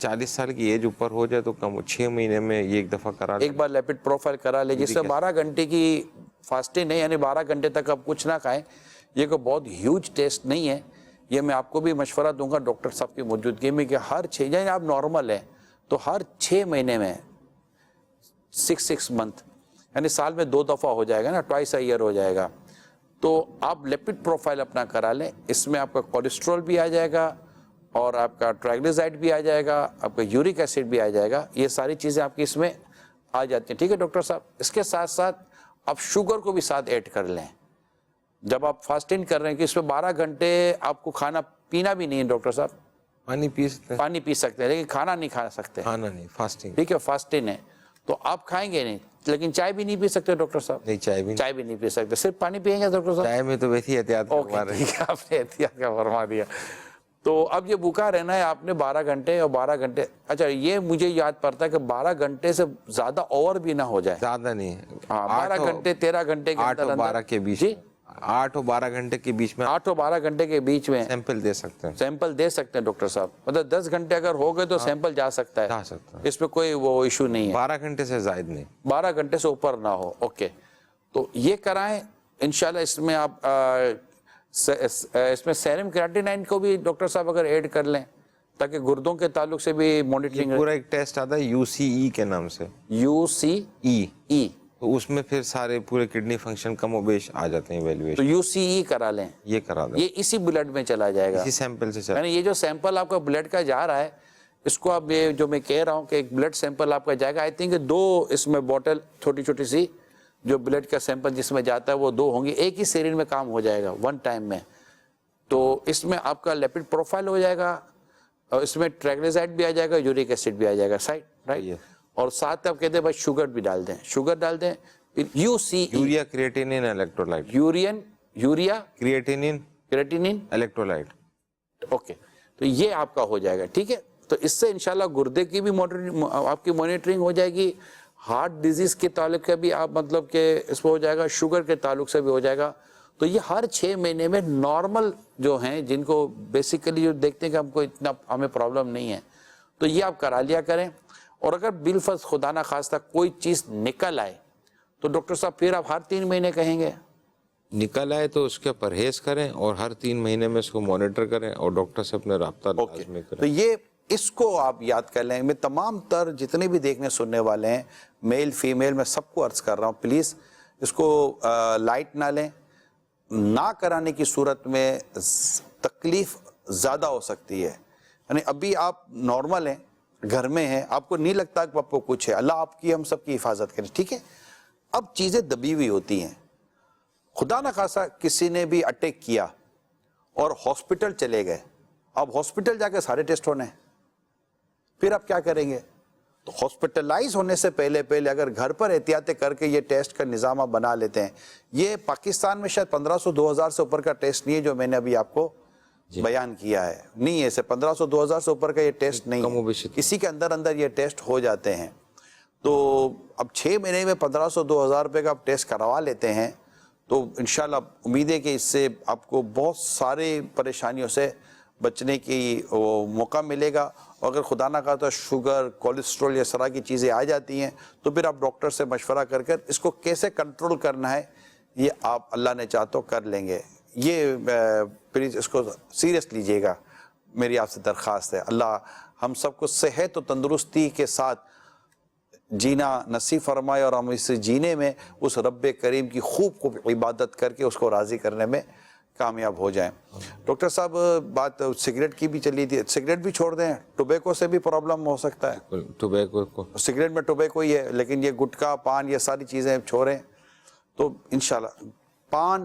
40 سال کی ایج اوپر ہو جائے تو کم 6 مہینے میں یہ ایک دفعہ کرا ایک بار لیپڈ پروفائل کرا لے, جس سے 12 گھنٹے کی فاسٹنگ ہے, یعنی 12 گھنٹے تک آپ کچھ نہ کھائیں. یہ کوئی بہت ہیوج ٹیسٹ نہیں ہے, یہ میں آپ کو بھی مشورہ دوں گا ڈاکٹر صاحب کی موجودگی میں کہ ہر 6, یعنی آپ نارمل ہیں تو ہر 6 مہینے میں 6 منتھ یعنی سال میں 2 دفعہ ہو جائے گا نا, ٹوائس اے ایئر ہو جائے گا, تو آپ لیپڈ پروفائل اپنا کرا لیں. اس میں آپ کا کولیسٹرول بھی آ جائے گا اور آپ کا ٹرائگلیسرائڈ بھی آ جائے گا, آپ کا یورک ایسڈ بھی آ جائے گا. یہ ساری چیزیں آپ کی اس میں آ جاتی ہیں. ٹھیک ہے ڈاکٹر صاحب, اس کے ساتھ ساتھ آپ شوگر کو بھی ساتھ ایڈ کر لیں. جب آپ فاسٹنگ کر رہے ہیں کہ اس میں 12 گھنٹے آپ کو کھانا پینا بھی نہیں ہے ڈاکٹر صاحب, پانی پی سکتے ہیں, پانی پی سکتے ہیں لیکن کھانا نہیں کھا سکتے. کھانا نہیں, فاسٹنگ. ٹھیک ہے, فاسٹنگ ہے تو آپ کھائیں گے نہیں, لیکن چائے بھی نہیں پی سکتے ڈاکٹر صاحب. نہیں, چائے بھی نہیں پی سکتے, صرف پانی پیئیں گے ڈاکٹر صاحب. چائے میں تو ویسے ہی احتیاط کروا رہے ہیں. ٹھیک ہے, آپ نے احتیاط کا فرما دیا. تو اب یہ بھوکا رہنا ہے آپ نے 12 گھنٹے اور 12 گھنٹے. اچھا, یہ مجھے یاد پڑتا ہے کہ 12 گھنٹے سے زیادہ اوور بھی نہ ہو جائے. زیادہ نہیں, ہاں, 12 گھنٹے 13 گھنٹے کے 8 اور 12 کے بیچ, 8 اور 12 گھنٹے کے بیچ میں 8 اور 12 گھنٹے کے بیچ میں سیمپل دے سکتے ہیں. سیمپل دے سکتے ہیں ڈاکٹر صاحب, مطلب 10 گھنٹے اگر ہو گئے تو سیمپل جا سکتا ہے, اس میں کوئی وہ ایشو نہیں ہے. 12 گھنٹے سے زائد نہیں, 12 گھنٹے سے اوپر نہ ہو. اوکے, تو یہ کرائیں انشاءاللہ. اس میں آپ اس میں سیرم کریاٹینائن کو بھی ڈاکٹر صاحب اگر ایڈ کر لیں تاکہ گردوں کے تعلق سے بھی مانیٹرنگ. پورا ایک ٹیسٹ آتا ہے UCE کے نام سے, UCE, تو اس میں پھر سارے پورے کڈنی فنکشن کم و بیش آ جاتے ہیں تو ایویلویشن. UCE کرا لیں, یہ کرا دیں, یہ اسی بلڈ میں چلا جائے گا, اسی سیمپل سے چلا. یعنی یہ جو سیمپل آپ کا بلڈ کا جا رہا ہے اس کو اب یہ جو میں کہہ رہا ہوں کہ ایک بلڈ سیمپل آپ کا جائے گا. آئی تھنک 2 اس میں بوٹل چھوٹی چھوٹی سی جو بلڈ کا سیمپل جس میں جاتا ہے وہ 2 ہوں گی, ایک ہی سیرین میں کام ہو جائے گا 1 ٹائم میں. تو اس میں آپ کا لیپڈ پروفائل ہو جائے گا اور اس میں ٹرائگلیسرائڈ بھی آ جائے گا, یورک ایسڈ بھی آ جائے گا رائٹ, اور ساتھ آپ کہتے ہیں بھائی شوگر بھی ڈال دیں, شوگر ڈال دیں. UCE, urea creatinine electrolyte, urea creatinine electrolyte. Okay, تو یہ آپ کا ہو جائے گا. ٹھیک ہے, تو اس سے انشاءاللہ گردے کی بھی آپ کی مانیٹرنگ ہو جائے گی, ہارٹ ڈیزیز کے تعلق سے بھی آپ مطلب کہ اس میں ہو جائے گا, شوگر کے تعلق سے بھی ہو جائے گا. تو یہ ہر 6 مہینے میں نارمل جو ہیں جن کو بیسیکلی جو دیکھتے ہیں کہ ہم کو اتنا ہمیں پرابلم نہیں ہے تو یہ آپ کرا لیا کریں. اور اگر بالفرض خدا نہ خواستہ کوئی چیز نکل آئے تو ڈاکٹر صاحب پھر آپ ہر 3 مہینے کہیں گے. نکل آئے تو اس کا پرہیز کریں اور ہر 3 مہینے میں اس کو مانیٹر کریں اور ڈاکٹر سے اپنے رابطہ لازمی کریں. تو یہ اس کو آپ یاد کر لیں. میں تمام تر جتنے بھی دیکھنے سننے والے ہیں, میل فیمیل, میں سب کو عرض کر رہا ہوں پلیز اس کو لائٹ نہ لیں. نہ کرانے کی صورت میں تکلیف زیادہ ہو سکتی ہے. یعنی ابھی آپ نارمل ہیں, گھر میں ہیں, آپ کو نہیں لگتا کہ آپ کو کچھ ہے, اللہ آپ کی ہم سب کی حفاظت کرے. ٹھیک ہے, اب چیزیں دبی ہوئی ہوتی ہیں, خدا نہ خاصا کسی نے بھی اٹیک کیا اور ہاسپٹل چلے گئے, اب ہاسپٹل جا کے سارے ٹیسٹ ہونے ہیں, پھر آپ کیا کریں گے؟ تو ہاسپٹلائز ہونے سے پہلے اگر گھر پر احتیاطیں کر کے یہ ٹیسٹ کا نظام آپ بنا لیتے ہیں. یہ پاکستان میں شاید 1500-2000 سے اوپر کا ٹیسٹ نہیں ہے جو میں نے ابھی آپ کو بیان کیا ہے, نہیں ہے, اسے 1500-2000 سے اوپر کا یہ ٹیسٹ نہیں ہے, کسی کے اندر یہ ٹیسٹ ہو جاتے ہیں. تو اب 6 مہینے میں 1500-2000 روپے کا آپ ٹیسٹ کروا لیتے ہیں تو انشاءاللہ امید ہے کہ اس سے آپ کو بہت سارے پریشانیوں سے بچنے کی موقع ملے گا. اور اگر خدا نہ خواستہ شوگر, کولیسٹرول یا اس طرح کی چیزیں آ جاتی ہیں تو پھر آپ ڈاکٹر سے مشورہ کر اس کو کیسے کنٹرول کرنا ہے یہ آپ اللہ نے چاہ تو کر لیں گے. یہ پلیز اس کو سیریس لیجئے گا, میری آپ سے درخواست ہے. اللہ ہم سب کو صحت و تندرستی کے ساتھ جینا نصیب فرمائے اور ہم اس جینے میں اس رب کریم کی خوب عبادت کر کے اس کو راضی کرنے میں کامیاب ہو جائیں. ڈاکٹر صاحب بات سگریٹ کی بھی چلی تھی, سگریٹ بھی چھوڑ دیں, ٹوبیکو سے بھی پرابلم ہو سکتا ہے. ٹوبیکو کو, سگریٹ میں ٹوبیکو ہی ہے لیکن یہ گٹکا, پان, یہ ساری چیزیں چھوڑیں تو انشاءاللہ. پان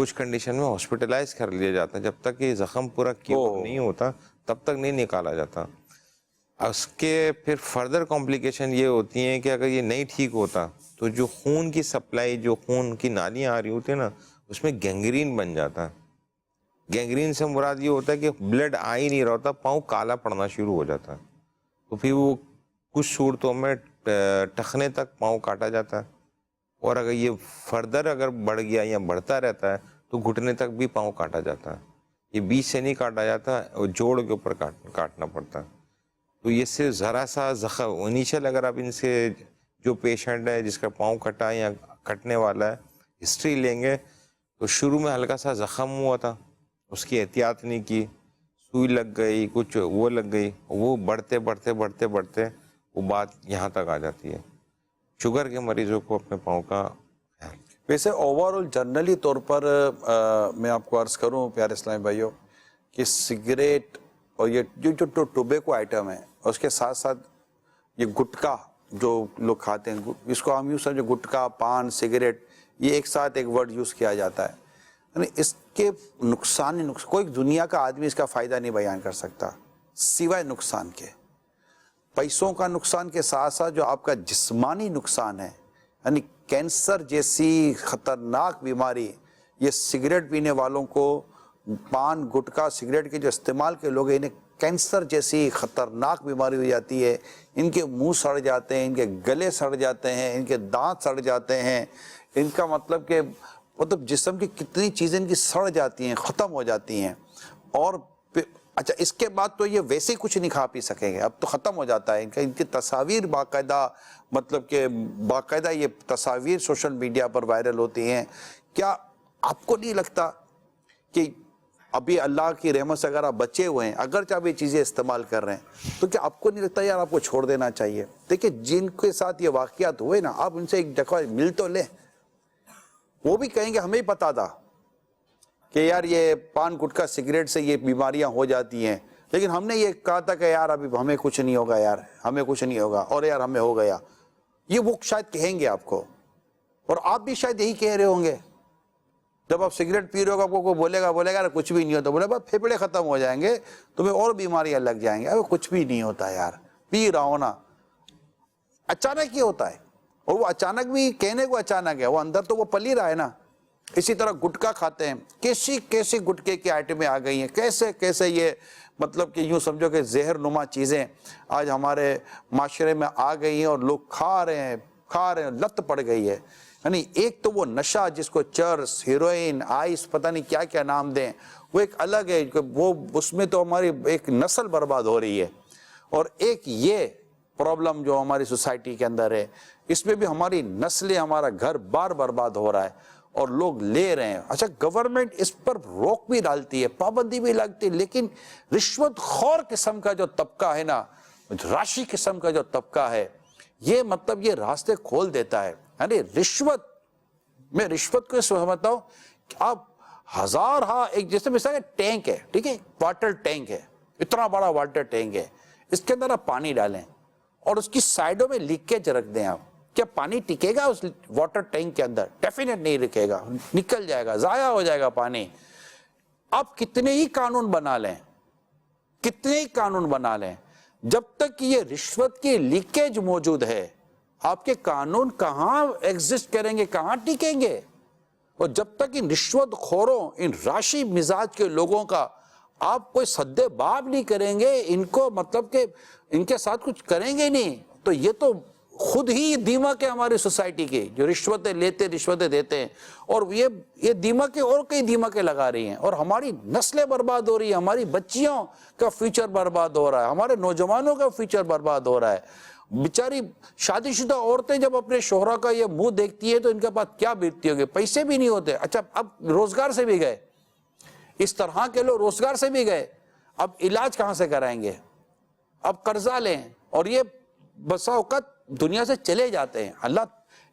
کچھ کنڈیشن میں ہاسپٹلائز کر لیا جاتا ہے. جب تک یہ زخم پورا کیور نہیں ہوتا تب تک نہیں نکالا جاتا. اس کے پھر فردر کمپلیکیشن یہ ہوتی ہیں کہ اگر یہ نہیں ٹھیک ہوتا تو جو خون کی سپلائی, جو خون کی نالیاں آ رہی ہوتی ہیں نا, اس میں گینگرین بن جاتا ہے. گینگرین سے مراد یہ ہوتا ہے کہ بلڈ آ ہی نہیں رہا ہوتا, پاؤں کالا پڑنا شروع ہو جاتا ہے. تو پھر وہ کچھ صورتوں میں ٹخنے تک پاؤں کاٹا جاتا ہے, اور اگر یہ فردر اگر بڑھ گیا یا بڑھتا رہتا ہے تو گھٹنے تک بھی پاؤں کاٹا جاتا ہے. یہ بیچ سے نہیں کاٹا جاتا, اور جوڑ کے اوپر کاٹنا پڑتا ہے. تو یہ صرف ذرا سا زخم انیشل, اگر آپ ان سے جو پیشنٹ ہے جس کا پاؤں کٹا یا کٹنے والا ہے ہسٹری لیں گے تو شروع میں ہلکا سا زخم ہوا تھا, اس کی احتیاط نہیں کی, سوئی لگ گئی, کچھ وہ لگ گئی, وہ بڑھتے بڑھتے بڑھتے بڑھتے وہ بات یہاں تک آ جاتی ہے. شوگر کے مریضوں کو اپنے پاؤں کا خیال. ویسے اوور آل جنرلی طور پر میں آپ کو عرض کروں پیارے اسلامی بھائیوں کہ سگریٹ اور یہ جو ٹوبیکو آئٹم ہے, اور اس کے ساتھ ساتھ یہ گٹکا جو لوگ کھاتے ہیں, اس کو ہم یوں سمجھے گٹکا, پان, سگریٹ, یہ ایک ساتھ ایک ورڈ یوز کیا جاتا ہے. یعنی اس کے نقصان کوئی دنیا کا آدمی اس کا فائدہ نہیں بیان کر سکتا سوائے نقصان کے. پیسوں کا نقصان کے ساتھ ساتھ جو آپ کا جسمانی نقصان ہے, یعنی کینسر جیسی خطرناک بیماری, یہ سگریٹ پینے والوں کو, پان, گٹکا, سگریٹ کے جو استعمال کے لوگ ہیں, انہیں کینسر جیسی خطرناک بیماری ہو جاتی ہے. ان کے منہ سڑ جاتے ہیں, ان کے گلے سڑ جاتے ہیں, ان کے دانت سڑ جاتے ہیں, ان کا مطلب کہ جسم کی کتنی چیزیں ان کی سڑ جاتی ہیں, ختم ہو جاتی ہیں. اور اچھا اس کے بعد تو یہ ویسے ہی کچھ نہیں کھا پی سکیں گے, اب تو ختم ہو جاتا ہے. ان کی تصاویر باقاعدہ مطلب کہ باقاعدہ یہ تصاویر سوشل میڈیا پر وائرل ہوتی ہیں. کیا آپ کو نہیں لگتا کہ ابھی اللہ کی رحمت سے اگر آپ بچے ہوئے ہیں, اگرچہ آپ یہ چیزیں استعمال کر رہے ہیں, تو کیا آپ کو نہیں لگتا یار آپ کو چھوڑ دینا چاہیے؟ دیکھیں جن کے ساتھ یہ واقعات ہوئے نا, آپ ان سے ایک دفعہ مل تو لیں. وہ بھی کہیں گے ہمیں ہی پتا تھا کہ یار یہ پان, گٹکا, سگریٹ سے یہ بیماریاں ہو جاتی ہیں, لیکن ہم نے یہ کہا تھا کہ یار ابھی ہمیں کچھ نہیں ہوگا, یار ہمیں کچھ نہیں ہوگا, اور یار ہمیں ہو گیا. یہ وہ شاید کہیں گے آپ کو, اور آپ بھی شاید یہی کہہ رہے ہوں گے. جب آپ سگریٹ پی رہے ہو آپ کو کوئی بولے گا یار کچھ بھی نہیں ہوتا, بولے بس پھیپڑے ختم ہو جائیں گے, تمہیں اور بیماریاں لگ جائیں گے. ابھی کچھ بھی نہیں ہوتا یار, پی رہا ہو نا. اچانک یہ ہوتا ہے, اور وہ اچانک بھی کہنے کو اچانک ہے, وہ اندر تو وہ پل ہی رہا ہے نا. اسی طرح گٹکا کھاتے ہیں, کیسی گٹکے کی آئٹمیں آ گئی ہیں, کیسے یہ مطلب کہ یوں سمجھو کہ زہر نما چیزیں آج ہمارے معاشرے میں آ گئی ہیں, اور لوگ کھا رہے ہیں, لت پڑ گئی ہے. یعنی ایک تو وہ نشہ جس کو چرس, ہیروئن, آئس, پتہ نہیں کیا کیا نام دیں, وہ ایک الگ ہے, وہ اس میں تو ہماری ایک نسل برباد ہو رہی ہے. اور ایک یہ پرابلم جو ہماری سوسائٹی کے اندر ہے, اس میں بھی ہماری نسلیں, ہمارا گھر بار برباد ہو رہا ہے, اور لوگ لے رہے ہیں. اچھا گورنمنٹ اس پر روک بھی ڈالتی ہے, پابندی بھی لگتی ہے, لیکن رشوت خور قسم کا جو طبقہ ہے نا, راشی قسم کا جو طبقہ ہے, یہ مطلب یہ راستے کھول دیتا ہے. یعنی میں رشوت کو سمجھتا ہوں کہ آپ ایک جیسے مثال ٹینک ہے, ٹھیک ہے, واٹر ٹینک ہے, اتنا بڑا واٹر ٹینک ہے, اس کے اندر آپ پانی ڈالیں اور اس کی سائڈوں میں لیکیج رکھ دیں. آپ کیا پانی ٹکے گا اس واٹر ٹینک کے اندر؟ ڈیفینیٹ نہیں رکھے گا, نکل جائے گا, ضائع ہو جائے گا پانی. آپ کتنے ہی قانون بنا لیں, جب تک یہ رشوت کی لیکیج موجود ہے, آپ کے قانون کہاں ایگزسٹ کریں گے, کہاں ٹکیں گے؟ اور جب تک ان رشوت خوروں, ان راشی مزاج کے لوگوں کا آپ کوئی سد باب نہیں کریں گے, ان کو مطلب کہ ان کے ساتھ کچھ کریں گے نہیں, تو یہ تو خود ہی دیمک ہے ہماری سوسائٹی کی, جو رشوتیں لیتے, رشوتیں دیتے ہیں, اور یہ دیمکیں اور کئی دیمکیں لگا رہی ہیں, اور ہماری نسلیں برباد ہو رہی ہیں, ہماری بچیوں کا فیوچر برباد ہو رہا ہے, ہمارے نوجوانوں کا فیوچر برباد ہو رہا ہے. بیچاری شادی شدہ عورتیں جب اپنے شوہروں کا یہ منہ دیکھتی ہے تو ان کے پاس کیا بیتتی ہوگی؟ پیسے بھی نہیں ہوتے. اچھا اب روزگار سے بھی گئے, اس طرح کے لوگ روزگار سے بھی گئے, اب علاج کہاں سے کرائیں گے؟ اب قرضہ لیں, اور یہ بسا اوقات دنیا سے چلے جاتے ہیں. اللہ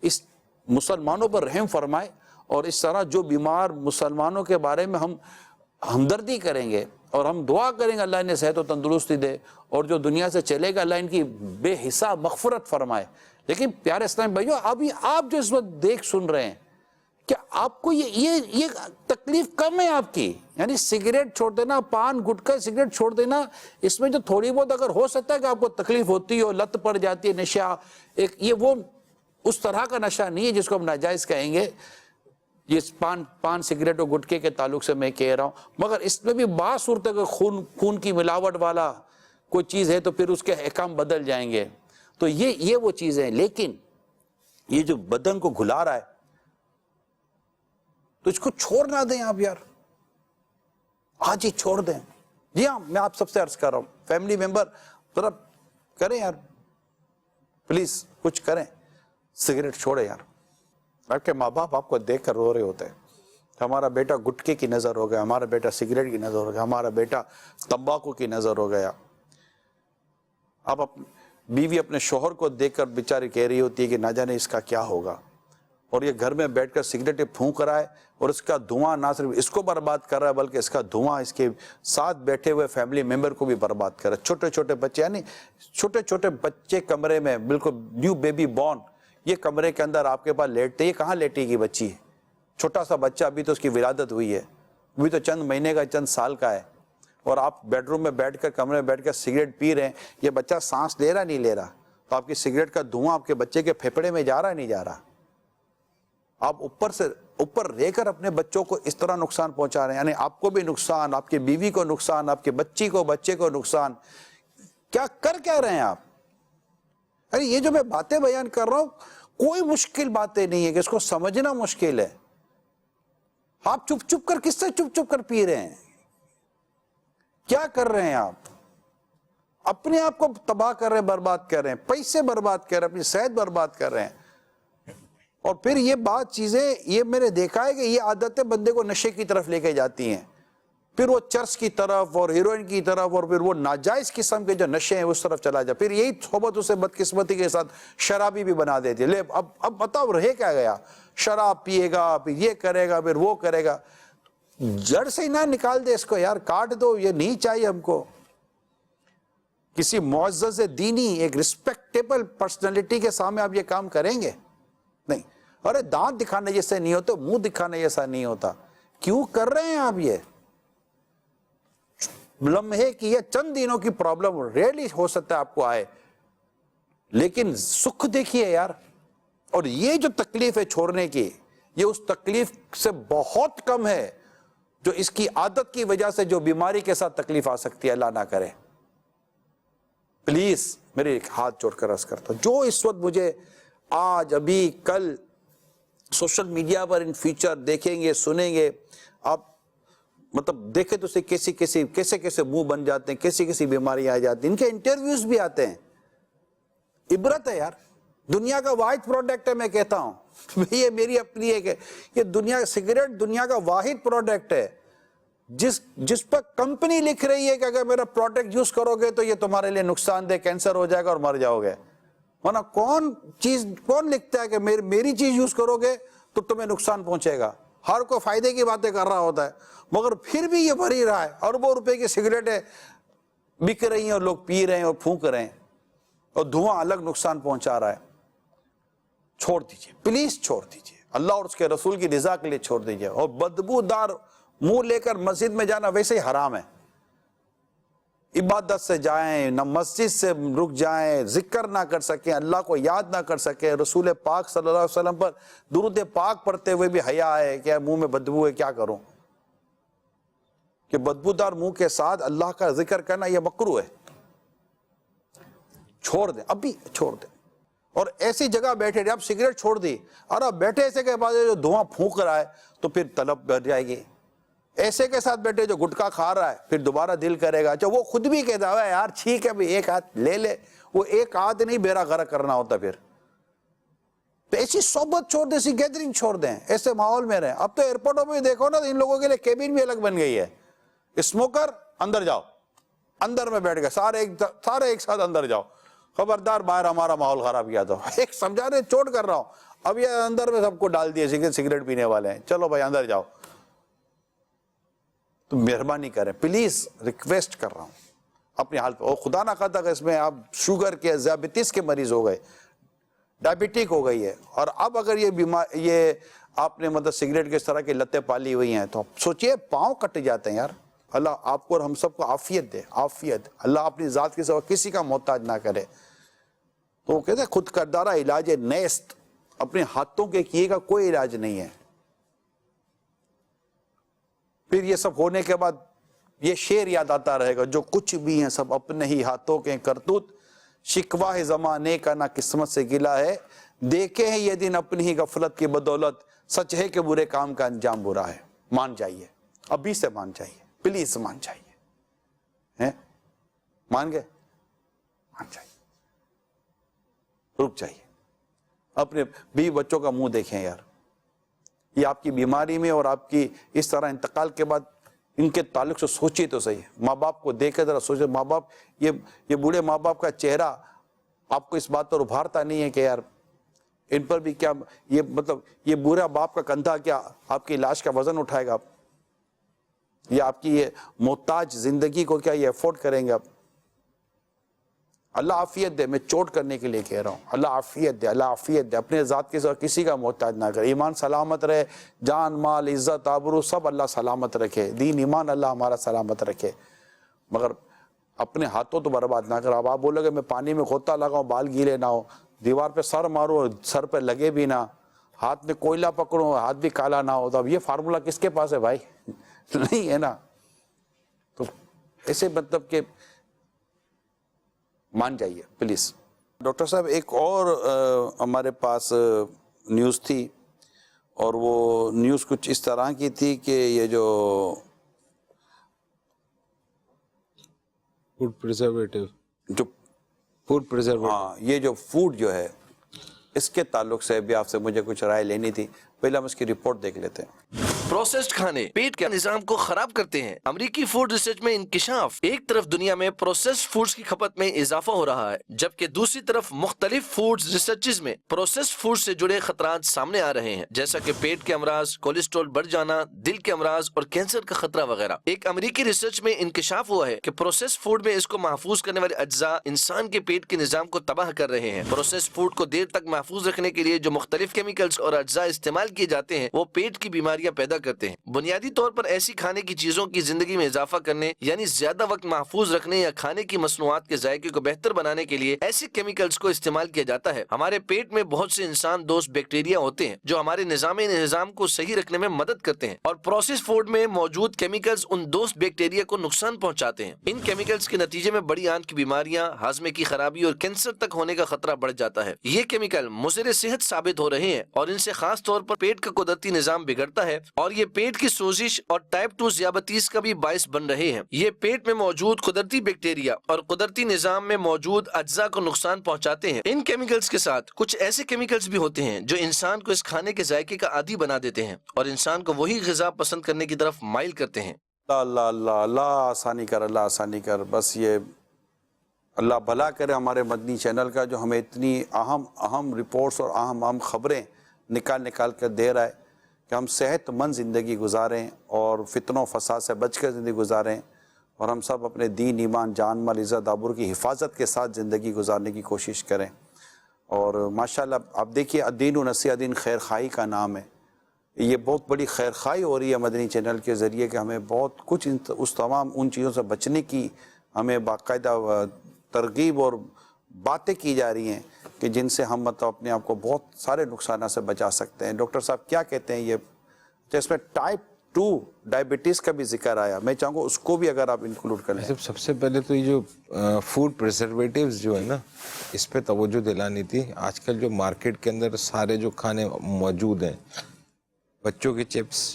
اس مسلمانوں پر رحم فرمائے, اور اس طرح جو بیمار مسلمانوں کے بارے میں ہم ہمدردی کریں گے اور ہم دعا کریں گے اللہ انہیں صحت و تندرستی دے, اور جو دنیا سے چلے گا اللہ ان کی بے حساب مغفرت فرمائے. لیکن پیارے اسلام بھائیو, ابھی آپ جو اس وقت دیکھ سن رہے ہیں, کہ آپ کو یہ تکلیف کم ہے آپ کی. یعنی سگریٹ چھوڑ دینا, پان گٹکا سگریٹ چھوڑ دینا, اس میں جو تھوڑی بہت اگر ہو سکتا ہے کہ آپ کو تکلیف ہوتی ہو, لت پڑ جاتی ہے, نشہ ایک, یہ وہ اس طرح کا نشہ نہیں ہے جس کو ہم ناجائز کہیں گے. یہ پان سگریٹ اور گٹکے کے تعلق سے میں کہہ رہا ہوں, مگر اس میں بھی بعض صورت ہے کہ خون کی ملاوٹ والا کوئی چیز ہے تو پھر اس کے احکام بدل جائیں گے. تو یہ وہ چیزیں ہیں. لیکن یہ جو بدن کو گھلا رہا ہے تو اس کو چھوڑ نہ دیں آپ یار, آج ہی چھوڑ دیں. جی ہاں, میں آپ سب سے عرض کر رہا ہوں, فیملی ممبر ذرا کریں یار, پلیز کچھ کریں, سگریٹ چھوڑے یار. آپ کے ماں باپ آپ کو دیکھ کر رو رہے ہوتے ہیں, ہمارا بیٹا گٹکے کی نظر ہو گیا, ہمارا بیٹا سگریٹ کی نظر ہو گیا, ہمارا بیٹا تمباکو کی نظر ہو گیا. آپ بیوی اپنے شوہر کو دیکھ کر بیچاری کہہ رہی ہوتی ہے کہ نہ جانے اس کا کیا ہوگا, اور یہ گھر میں بیٹھ کر سگریٹ پھونک رہا ہے, اور اس کا دھواں نہ صرف اس کو برباد کر رہا ہے بلکہ اس کا دھواں اس کے ساتھ بیٹھے ہوئے فیملی ممبر کو بھی برباد کر رہا ہے. چھوٹے چھوٹے بچے, یعنی چھوٹے چھوٹے بچے کمرے میں, بالکل نیو بیبی بورن, یہ کمرے کے اندر آپ کے پاس لیٹتے, یہ کہاں لیٹے گی بچی؟ چھوٹا سا بچہ, ابھی تو اس کی ولادت ہوئی ہے, ابھی تو چند مہینے کا, چند سال کا ہے, اور آپ بیڈ روم میں بیٹھ کر, کمرے میں بیٹھ کر سگریٹ پی رہے ہیں. یہ بچہ سانس لے رہا نہیں لے رہا, تو آپ کی سگریٹ کا دھواں آپ کے بچے کے پھیپھڑے میں جا رہا نہیں جا رہا. آپ اوپر رہ کر اپنے بچوں کو اس طرح نقصان پہنچا رہے ہیں, یعنی آپ کو بھی نقصان, آپ کی بیوی کو نقصان, آپ کے بچے کو نقصان. کیا رہے ہیں آپ؟ ارے یہ جو میں باتیں بیان کر رہا ہوں کوئی مشکل باتیں نہیں ہے کہ اس کو سمجھنا مشکل ہے. آپ چپ کر کس سے چپ کر پی رہے ہیں؟ کیا کر رہے ہیں آپ؟ اپنے آپ کو تباہ کر رہے ہیں, برباد کر رہے ہیں, پیسے برباد کر رہے ہیں, اپنی صحت برباد کر رہے ہیں. اور پھر یہ بات چیزیں, یہ میں نے دیکھا ہے کہ یہ عادتیں بندے کو نشے کی طرف لے کے جاتی ہیں, پھر وہ چرس کی طرف اور ہیروئن کی طرف, اور پھر وہ ناجائز قسم کے جو نشے ہیں اس طرف چلا جائے. پھر یہی صحبت اسے بدقسمتی کے ساتھ شرابی بھی بنا دیتی ہے. لے اب بتاؤ رہے کیا گیا, شراب پیے گا, پھر یہ کرے گا, پھر وہ کرے گا. جڑ سے ہی نہ نکال دے اس کو یار, کاٹ دو, یہ نہیں چاہیے ہم کو. کسی معزز دینی, ایک ریسپیکٹیبل پرسنالٹی کے سامنے آپ یہ کام کریں گے؟ نہیں. ارے دانت دکھانے جیسے نہیں ہوتے, منہ دکھانے جیسا نہیں ہوتا. کیوں کر رہے ہیں آپ یہ؟ لمحے کی یا چند دنوں کی پرابلم ریئرلی ہو سکتا ہے آپ کو آئے, لیکن سکھ دیکھیے یار. اور یہ جو تکلیف ہے چھوڑنے کی, یہ اس تکلیف سے بہت کم ہے جو اس کی عادت کی وجہ سے جو بیماری کے ساتھ تکلیف آ سکتی ہے. اللہ نہ کرے. پلیز میرے ایک ہاتھ جوڑ کر عرض کرتا ہوں, جو اس وقت مجھے آج ابھی کل سوشل میڈیا پر ان فیچر دیکھیں گے, سنیں گے, آپ مطلب دیکھیں تو کیسے منہ بن جاتے ہیں, کیسی بیماریاں آ جاتی ہیں. ان کے انٹرویوز بھی آتے ہیں. عبرت ہے یار. دنیا کا واحد پروڈکٹ ہے, میں کہتا ہوں, یہ میری اپنی ہے کہ یہ دنیا, سگریٹ دنیا کا واحد پروڈکٹ ہے جس پر کمپنی لکھ رہی ہے کہ اگر میرا پروڈکٹ یوز کرو گے تو یہ تمہارے لیے نقصان دہ, کینسر ہو جائے گا اور مر جاؤ گے. ورنہ کون لکھتا ہے کہ میری چیز یوز کرو گے تو تمہیں نقصان پہنچے گا؟ ہر کوئی فائدے کی باتیں کر رہا ہوتا ہے, مگر پھر بھی یہ بھری رہا ہے. اربوں روپے کی سگریٹیں بک رہی ہیں اور لوگ پی رہے ہیں اور پھونک رہے ہیں, اور دھواں الگ نقصان پہنچا رہا ہے. چھوڑ دیجئے, پلیز چھوڑ دیجئے, اللہ اور اس کے رسول کی رضا کے لیے چھوڑ دیجئے. اور بدبودار منہ لے کر مسجد میں جانا ویسے ہی حرام ہے. عبادت سے جائیں, نہ مسجد سے رک جائیں, ذکر نہ کر سکیں, اللہ کو یاد نہ کر سکیں, رسول پاک صلی اللہ علیہ وسلم پر درود پاک پڑھتے ہوئے بھی حیا ہے کہ منہ میں بدبو ہے, کیا کروں؟ کہ بدبودار منہ کے ساتھ اللہ کا ذکر کرنا یہ مکروہ ہے. چھوڑ دیں, ابھی چھوڑ دیں. اور ایسی جگہ بیٹھے رہے, اب سگریٹ چھوڑ دی, اور اب بیٹھے ایسے کے بعد جو دھواں پھونک رہا ہے تو پھر طلب بڑھ جائے گی. ایسے کے ساتھ بیٹھے جو گٹکا کھا رہا ہے پھر دوبارہ دل کرے گا. اچھا وہ خود بھی کہتا ہے یار ٹھیک ہے بھائی ایک ہاتھ لے لے, وہ ایک ہاتھ نہیں بیرا غرق کرنا ہوتا. پھر تو ایسی صحبت چھوڑ دیں, ایسی گیدرنگ چھوڑ دیں, ایسے ماحول میں رہیں. اب تو ایئرپورٹوں میں دیکھو نا, ان لوگوں کے لیے کیبن بھی الگ بن گئی ہے. اسموکر اندر جاؤ, اندر میں بیٹھ گئے سارے ایک ساتھ اندر جاؤ, خبردار باہر ہمارا ماحول خراب کیا. تو ایک سمجھانے چوٹ کر رہا ہوں, اب یہ اندر میں سب کو ڈال دیے سگریٹ پینے والے ہیں, چلو بھائی اندر جاؤ. تو مہربانی کریں, پلیز ریکویسٹ کر رہا ہوں اپنی حالت. اور خدا نہ خواستہ کہ اس میں آپ شوگر کے, ذیابیطس کے مریض ہو گئے, ڈائبٹک ہو گئی ہے, اور اب اگر یہ آپ نے مطلب سگریٹ کے اس طرح کی لتیں پالی ہوئی ہیں تو سوچئے پاؤں کٹ جاتے ہیں یار. اللہ آپ کو اور ہم سب کو عافیت دے, عافیت. اللہ اپنی ذات کے سوا کسی کا محتاج نہ کرے. تو وہ کہتے ہیں خود کردارہ علاج نیست, اپنے ہاتھوں کے کیے کا کوئی علاج نہیں ہے. پھر یہ سب ہونے کے بعد یہ شعر یاد آتا رہے گا, جو کچھ بھی ہیں سب اپنے ہی ہاتھوں کے کرتوت, شکوہ ہے زمانے کا نہ قسمت سے گلا ہے, دیکھے ہیں یہ دن اپنی ہی غفلت کی بدولت, سچ ہے کہ برے کام کا انجام برا ہے. مان جائیے, ابھی سے مان جائیے, پلیز مان جائیے. مان گئے؟ مان جائیے, رک جائیے. اپنے بیوی بچوں کا منہ دیکھیں یار. یہ آپ کی بیماری میں اور آپ کی اس طرح انتقال کے بعد ان کے تعلق سے سوچیے تو صحیح. ماں باپ کو دیکھ کے ذرا سوچے, ماں باپ یہ بوڑھے ماں باپ کا چہرہ آپ کو اس بات پر ابھارتا نہیں ہے کہ یار ان پر بھی کیا یہ مطلب یہ بوڑھا باپ کا کندھا کیا آپ کی لاش کا وزن اٹھائے گا, یا آپ کی یہ محتاج زندگی کو کیا یہ افورڈ کریں گے آپ؟ اللہ عافیت دے, میں چوٹ کرنے کے لیے کہہ رہا ہوں. اللہ عافیت دے, اللہ عافیت دے. اپنے ذات کے سوا کسی کا محتاج نہ کرے. ایمان سلامت رہے, جان مال عزت آبرو سب اللہ سلامت رکھے, دین ایمان اللہ ہمارا سلامت رکھے, مگر اپنے ہاتھوں تو برباد نہ کرو. اب آپ بولو گے میں پانی میں غوطہ لگاؤں بال گیلے نہ ہو, دیوار پہ سر مارو اور سر پہ لگے بھی نہ, ہاتھ میں کوئلہ پکڑو ہاتھ بھی کالا نہ ہو, تو اب یہ فارمولا کس کے پاس ہے بھائی؟ نہیں ہے نا. تو ایسے مطلب کہ مان جائیے پلیز. ڈاکٹر صاحب ایک اور ہمارے پاس نیوز تھی, اور وہ نیوز کچھ اس طرح کی تھی کہ یہ جو فوڈ پریزرویٹو, ہاں یہ جو فوڈ جو ہے اس کے تعلق سے بھی آپ سے مجھے کچھ رائے لینی تھی. پہلے ہم اس کی رپورٹ دیکھ لیتے ہیں. پروسیسڈ کھانے پیٹ کے نظام کو خراب کرتے ہیں. امریکی فوڈ ریسرچ میں انکشاف, ایک طرف دنیا میں پروسیسڈ فوڈز کی کھپت میں اضافہ ہو رہا ہے, جبکہ دوسری طرف مختلف فوڈز ریسرچز میں پروسیسڈ فوڈ سے جڑے خطرات سامنے آ رہے ہیں, جیسا کہ پیٹ کے امراض, کولیسٹرول بڑھ جانا, دل کے امراض اور کینسر کا خطرہ وغیرہ. ایک امریکی ریسرچ میں انکشاف ہوا ہے کہ پروسیسڈ فوڈ میں اس کو محفوظ کرنے والے اجزاء انسان کے پیٹ کے نظام کو تباہ کر رہے ہیں. پروسیسڈ فوڈ کو دیر تک محفوظ رکھنے کے لیے جو مختلف کیمیکلز اور اجزاء استعمال کیے جاتے ہیں وہ پیٹ کی بیماریاں پیدا کرتے ہیں. بنیادی طور پر ایسی کھانے کی چیزوں کی زندگی میں اضافہ کرنے, یعنی زیادہ وقت محفوظ رکھنے یا کھانے کی مصنوعات کے ذائقے کو بہتر بنانے کے لیے ایسے کیمیکلز کو استعمال کیا جاتا ہے. ہمارے پیٹ میں بہت سے انسان دوست بیکٹیریا ہوتے ہیں جو ہمارے نظام کو صحیح رکھنے میں مدد کرتے ہیں, اور پروسیس فوڈ میں موجود کیمیکلز ان دوست بیکٹیریا کو نقصان پہنچاتے ہیں. ان کیمیکلز کے نتیجے میں بڑی آنت کی بیماریاں, ہاضمے کی خرابی اور کینسر تک ہونے کا خطرہ بڑھ جاتا ہے. یہ کیمیکل مضر صحت ثابت ہو رہے ہیں, اور ان سے خاص طور پر پیٹ کا قدرتی نظام بگڑتا ہے, اور یہ پیٹ کی سوزش اور ٹائپ 2 ذیابیطس کا بھی باعث بن رہے ہیں. یہ پیٹ میں موجود قدرتی بیکٹیریا اور قدرتی نظام میں موجود اجزاء کو نقصان پہنچاتے ہیں. ان کیمیکلز کے ساتھ کچھ ایسے کیمیکلز بھی ہوتے ہیں جو انسان کو اس کھانے کے ذائقے کا عادی بنا دیتے ہیں اور انسان کو وہی غذا پسند کرنے کی طرف مائل کرتے ہیں. اللہ اللہ اللہ آسانی کر, اللہ آسانی کر. بس یہ اللہ بھلا کرے ہمارے مدنی چینل کا, جو ہمیں اتنی اہم رپورٹس اور اہم خبریں نکال کر دے رہا ہے کہ ہم صحت مند زندگی گزاریں اور فتنوں فساد سے بچ کر زندگی گزاریں, اور ہم سب اپنے دین ایمان جان مال عزت آبرو کی حفاظت کے ساتھ زندگی گزارنے کی کوشش کریں. اور ماشاءاللہ آپ دیکھیے الدین نصیحہ دین خیر خواہی کا نام ہے. یہ بہت بڑی خیر خواہی ہو رہی ہے مدنی چینل کے ذریعے کہ ہمیں بہت کچھ اس تمام ان چیزوں سے بچنے کی ہمیں باقاعدہ ترغیب اور باتیں کی جا رہی ہیں کہ جن سے ہم مطلب اپنے آپ کو بہت سارے نقصانات سے بچا سکتے ہیں. ڈاکٹر صاحب کیا کہتے ہیں یہ اس میں ٹائپ 2 ڈائبٹیز کا بھی ذکر آیا, میں چاہوں گا اس کو بھی اگر آپ انکلوڈ کر لیں. سب سے پہلے تو یہ جو فوڈ پریزرویٹیوز جو ہے نا, اس پہ توجہ دلانی تھی. آج کل جو مارکیٹ کے اندر سارے جو کھانے موجود ہیں, بچوں کے چپس,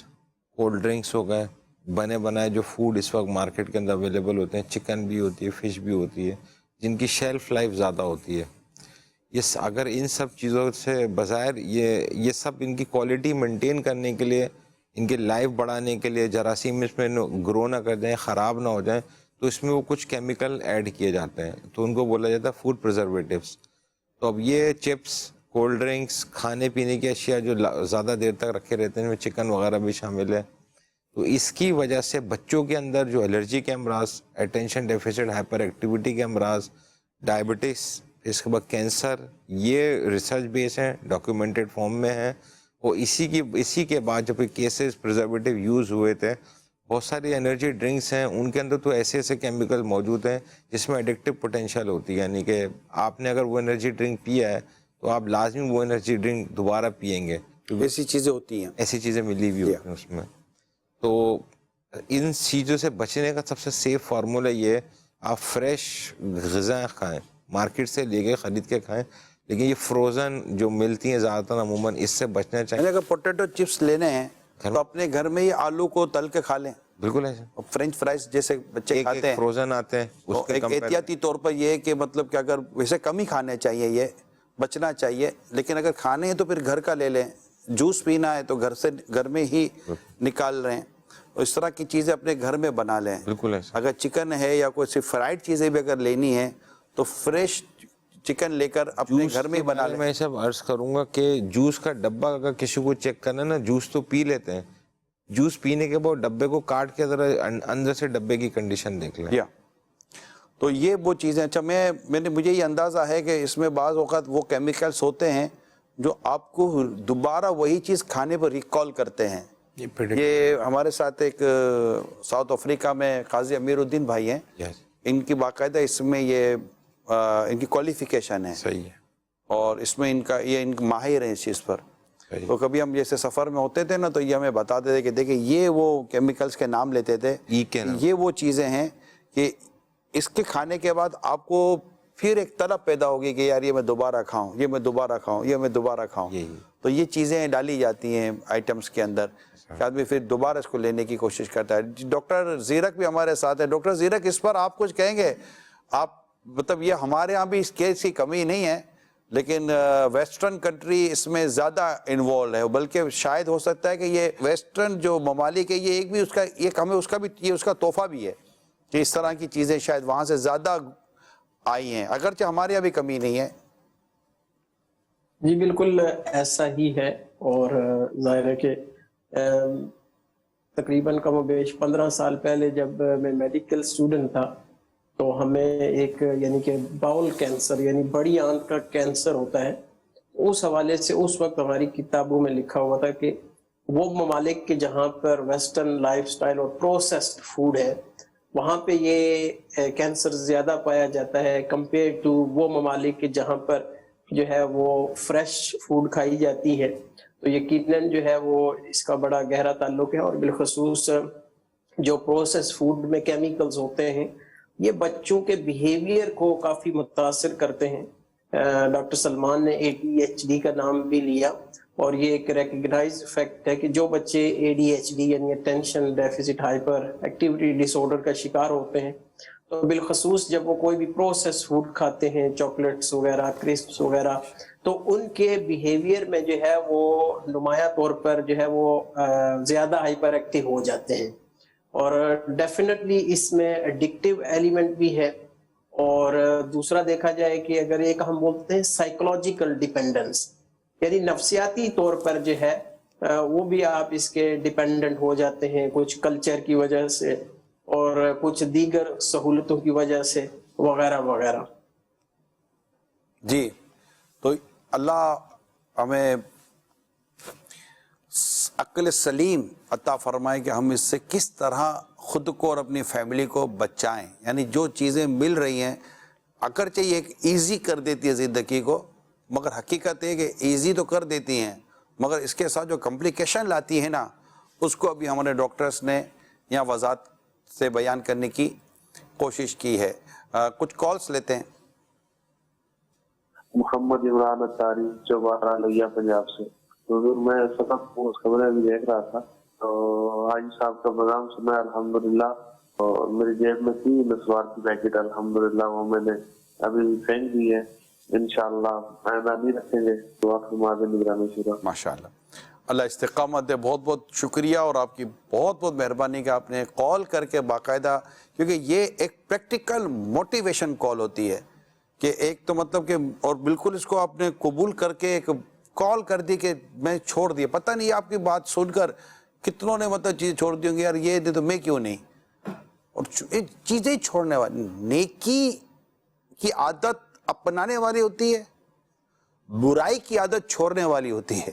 کولڈ ڈرنکس ہو گئے, بنے بنائے جو فوڈ اس وقت مارکیٹ کے اندر اویلیبل ہوتے ہیں, چکن بھی ہوتی ہے, فش بھی ہوتی ہے, جن کی شیلف لائف زیادہ ہوتی ہے. یہ اگر ان سب چیزوں سے بظاہر یہ سب ان کی کوالٹی مینٹین کرنے کے لیے, ان کی لائف بڑھانے کے لیے, جراثیم اس میں گرو نہ کر جائیں, خراب نہ ہو جائیں, تو اس میں وہ کچھ کیمیکل ایڈ کیے جاتے ہیں, تو ان کو بولا جاتا ہے فوڈ پریزرویٹیوز. تو اب یہ چپس, کولڈ ڈرنکس, کھانے پینے کی اشیاء جو زیادہ دیر تک رکھے رہتے ہیں, ان میں چکن وغیرہ بھی شامل ہے, تو اس کی وجہ سے بچوں کے اندر جو الرجی کے امراض, اٹینشن ڈیفیسٹ ہائپر ایکٹیویٹی کے امراض, ڈائبٹس, اس کے بعد کینسر, یہ ریسرچ بیس ہیں, ڈاکیومنٹڈ فارم میں ہیں, وہ اسی کے بعد جب کیسز پریزرویٹو یوز ہوئے تھے، بہت ساری انرجی ڈرنکس ہیں ان کے اندر تو ایسے کیمیکل موجود ہیں جس میں ایڈکٹیو پوٹینشیل ہوتی ہے، یعنی کہ آپ نے اگر وہ انرجی ڈرنک پیا ہے تو آپ لازمی وہ انرجی ڈرنک دوبارہ پیئیں گے، ایسی چیزیں ہوتی ہیں، ایسی چیزیں ملی ہوئی ہوتی ہیں اس میں۔ تو ان چیزوں سے بچنے کا سب سے سیف فارمولہ یہ ہے آپ فریش غذائیں کھائیں، مارکیٹ سے لے کے خرید کے کھائیں، لیکن یہ فروزن جو ملتی ہیں زیادہ تر عموماً اس سے بچنا چاہیے۔ اگر پوٹیٹو چپس لینے ہیں تو اپنے گھر میں ہی آلو کو تل کے کھا لیں، بالکل ایسے فرینچ فرائز جیسے بچے کھاتے ہیں، فروزن آتے ہیں اس کے ایک احتیاطی طور پر یہ ہے کہ مطلب کہ اگر ویسے کم ہی کھانے چاہیے، یہ بچنا چاہیے، لیکن اگر کھانے ہیں تو پھر گھر کا لے لیں، جوس پینا ہے تو گھر میں ہی نکال رہے ہیں، اس طرح کی چیزیں اپنے گھر میں بنا لیں۔ بالکل ایسا اگر چکن ہے یا کوئی صرف فرائیڈ چیزیں بھی اگر لینی ہے تو فریش چکن لے کر اپنے گھر میں ہی بنا لیں۔ میں سب عرض کروں گا کہ جوس کا ڈبہ اگر کسی کو چیک کرنا نا، جوس تو پی لیتے ہیں، جوس پینے کے بعد ڈبے کو کاٹ کے ذرا اندر سے ڈبے کی کنڈیشن دیکھ لیں۔ تو یہ وہ چیزیں، اچھا مجھے یہ اندازہ ہے کہ اس میں بعض اوقات وہ کیمیکلز ہوتے ہیں جو آپ کو دوبارہ وہی چیز کھانے پر ریکال کرتے ہیں۔ یہ ہمارے ساتھ ایک ساؤتھ افریقہ میں قاضی امیر الدین بھائی ہیں، ان کی باقاعدہ اس میں یہ ان کی کوالیفیکیشن ہے، صحیح ہے، اور اس میں ان ماہر ہیں اس چیز پر۔ تو کبھی ہم جیسے سفر میں ہوتے تھے نا تو یہ ہمیں بتاتے تھے کہ دیکھیں یہ وہ کیمیکلز کے نام لیتے تھے، یہ وہ چیزیں ہیں کہ اس کے کھانے کے بعد آپ کو پھر ایک طلب پیدا ہوگی کہ یار یہ میں دوبارہ کھاؤں، یہ میں دوبارہ کھاؤں، یہ میں دوبارہ کھاؤں۔ تو یہ چیزیں ڈالی جاتی ہیں آئٹمس کے اندر کہ آدمی پھر دوبارہ اس کو لینے کی کوشش کرتا ہے۔ ڈاکٹر زیرک بھی ہمارے ساتھ ہے۔ ڈاکٹر زیرک، اس پر آپ کچھ کہیں گے؟ آپ مطلب یہ ہمارے ہاں بھی اس کیس کی کمی نہیں ہے، لیکن ویسٹرن کنٹری اس میں زیادہ انوالو ہے، بلکہ شاید ہو سکتا ہے کہ یہ ویسٹرن جو ممالک ہے یہ ایک بھی اس کا ایک ہمیں اس کا بھی یہ اس کا تحفہ بھی ہے کہ اس طرح کی چیزیں شاید وہاں سے زیادہ آئی ہیں، اگرچہ ہمارے یہاں بھی کمی نہیں ہے۔ جی بالکل ایسا ہی ہے، اور ظاہر ہے کہ تقریباً کم و بیش 15 سال پہلے جب میں میڈیکل اسٹوڈنٹ تھا تو ہمیں ایک یعنی کہ باؤل کینسر یعنی بڑی آنت کا کینسر ہوتا ہے، اس حوالے سے اس وقت ہماری کتابوں میں لکھا ہوا تھا کہ وہ ممالک کے جہاں پر ویسٹرن لائف سٹائل اور پروسیسڈ فوڈ ہے وہاں پہ یہ کینسر زیادہ پایا جاتا ہے کمپیئر ٹو وہ ممالک کے جہاں پر جو ہے وہ فریش فوڈ کھائی جاتی ہے۔ تو یقیناً جو ہے وہ اس کا بڑا گہرا تعلق ہے، اور بالخصوص جو پروسیس فوڈ میں کیمیکلز ہوتے ہیں یہ بچوں کے بیہیویئر کو کافی متاثر کرتے ہیں۔ ڈاکٹر سلمان نے ADHD کا نام بھی لیا، اور یہ ایک ریکگنائز فیکٹ ہے کہ جو بچے ADHD یعنی اٹینشن ڈیفیسٹ ہائپر ایکٹیویٹی ڈس آرڈر کا شکار ہوتے ہیں تو بالخصوص جب وہ کوئی بھی پروسیس فوڈ کھاتے ہیں، چاکلیٹس وغیرہ، کرسپس وغیرہ، تو ان کے بیہیویئر میں جو ہے وہ نمایاں طور پر جو ہے وہ زیادہ ہائپر ایکٹیو ہو جاتے ہیں، اور ڈیفینیٹلی اس میں ایڈکٹیو ایلیمنٹ بھی ہے۔ اور دوسرا دیکھا جائے کہ اگر ایک ہم بولتے ہیں سائیکولوجیکل ڈیپینڈنس، یعنی نفسیاتی طور پر جو ہے وہ بھی آپ اس کے ڈیپینڈنٹ ہو جاتے ہیں کچھ کلچر کی وجہ سے اور کچھ دیگر سہولتوں کی وجہ سے وغیرہ وغیرہ۔ جی، تو اللہ ہمیں عقل سلیم عطا فرمائے کہ ہم اس سے کس طرح خود کو اور اپنی فیملی کو بچائیں، یعنی جو چیزیں مل رہی ہیں اگرچہ یہ ایک ایزی کر دیتی ہے زندگی کو، مگر حقیقت ہے کہ ایزی تو کر دیتی ہیں مگر اس کے ساتھ جو کمپلیکیشن لاتی ہے نا اس کو ابھی ہمارے ڈاکٹرز نے یہاں وضاحت سے بیان کرنے کی کوشش کی ہے۔ کچھ کالز لیتے ہیں۔ محمد عمران اتاری چوبارہ لیا پنجاب سے۔ حضور میں سبق خبریں بھی دیکھ رہا تھا تو حاجی صاحب کا پیغام سنا الحمدللہ، اور میری جیب میں تھی نسوار کی پیکٹ الحمدللہ، وہ میں نے ابھی پھینک دی ہے، انشاءاللہ آئندہ نہیں رکھیں گے، دعا فرما دیں نگرانی شورا۔ ماشاءاللہ، اللہ استقامت دے۔ بہت بہت شکریہ، اور آپ کی بہت بہت مہربانی کہ آپ نے کال کر کے باقاعدہ، کیونکہ یہ ایک پریکٹیکل موٹیویشن کال ہوتی ہے کہ ایک تو مطلب کہ اور بالکل اس کو آپ نے قبول کر کے ایک کال کر دی کہ میں چھوڑ دیا، پتہ نہیں آپ کی بات سن کر کتنوں نے مطلب چیزیں چھوڑ دی ہوں گی، یار یہ دے تو میں کیوں نہیں، اور چیزیں چھوڑنے والی، نیکی کی عادت اپنانے والی ہوتی ہے، برائی کی عادت چھوڑنے والی ہوتی ہے۔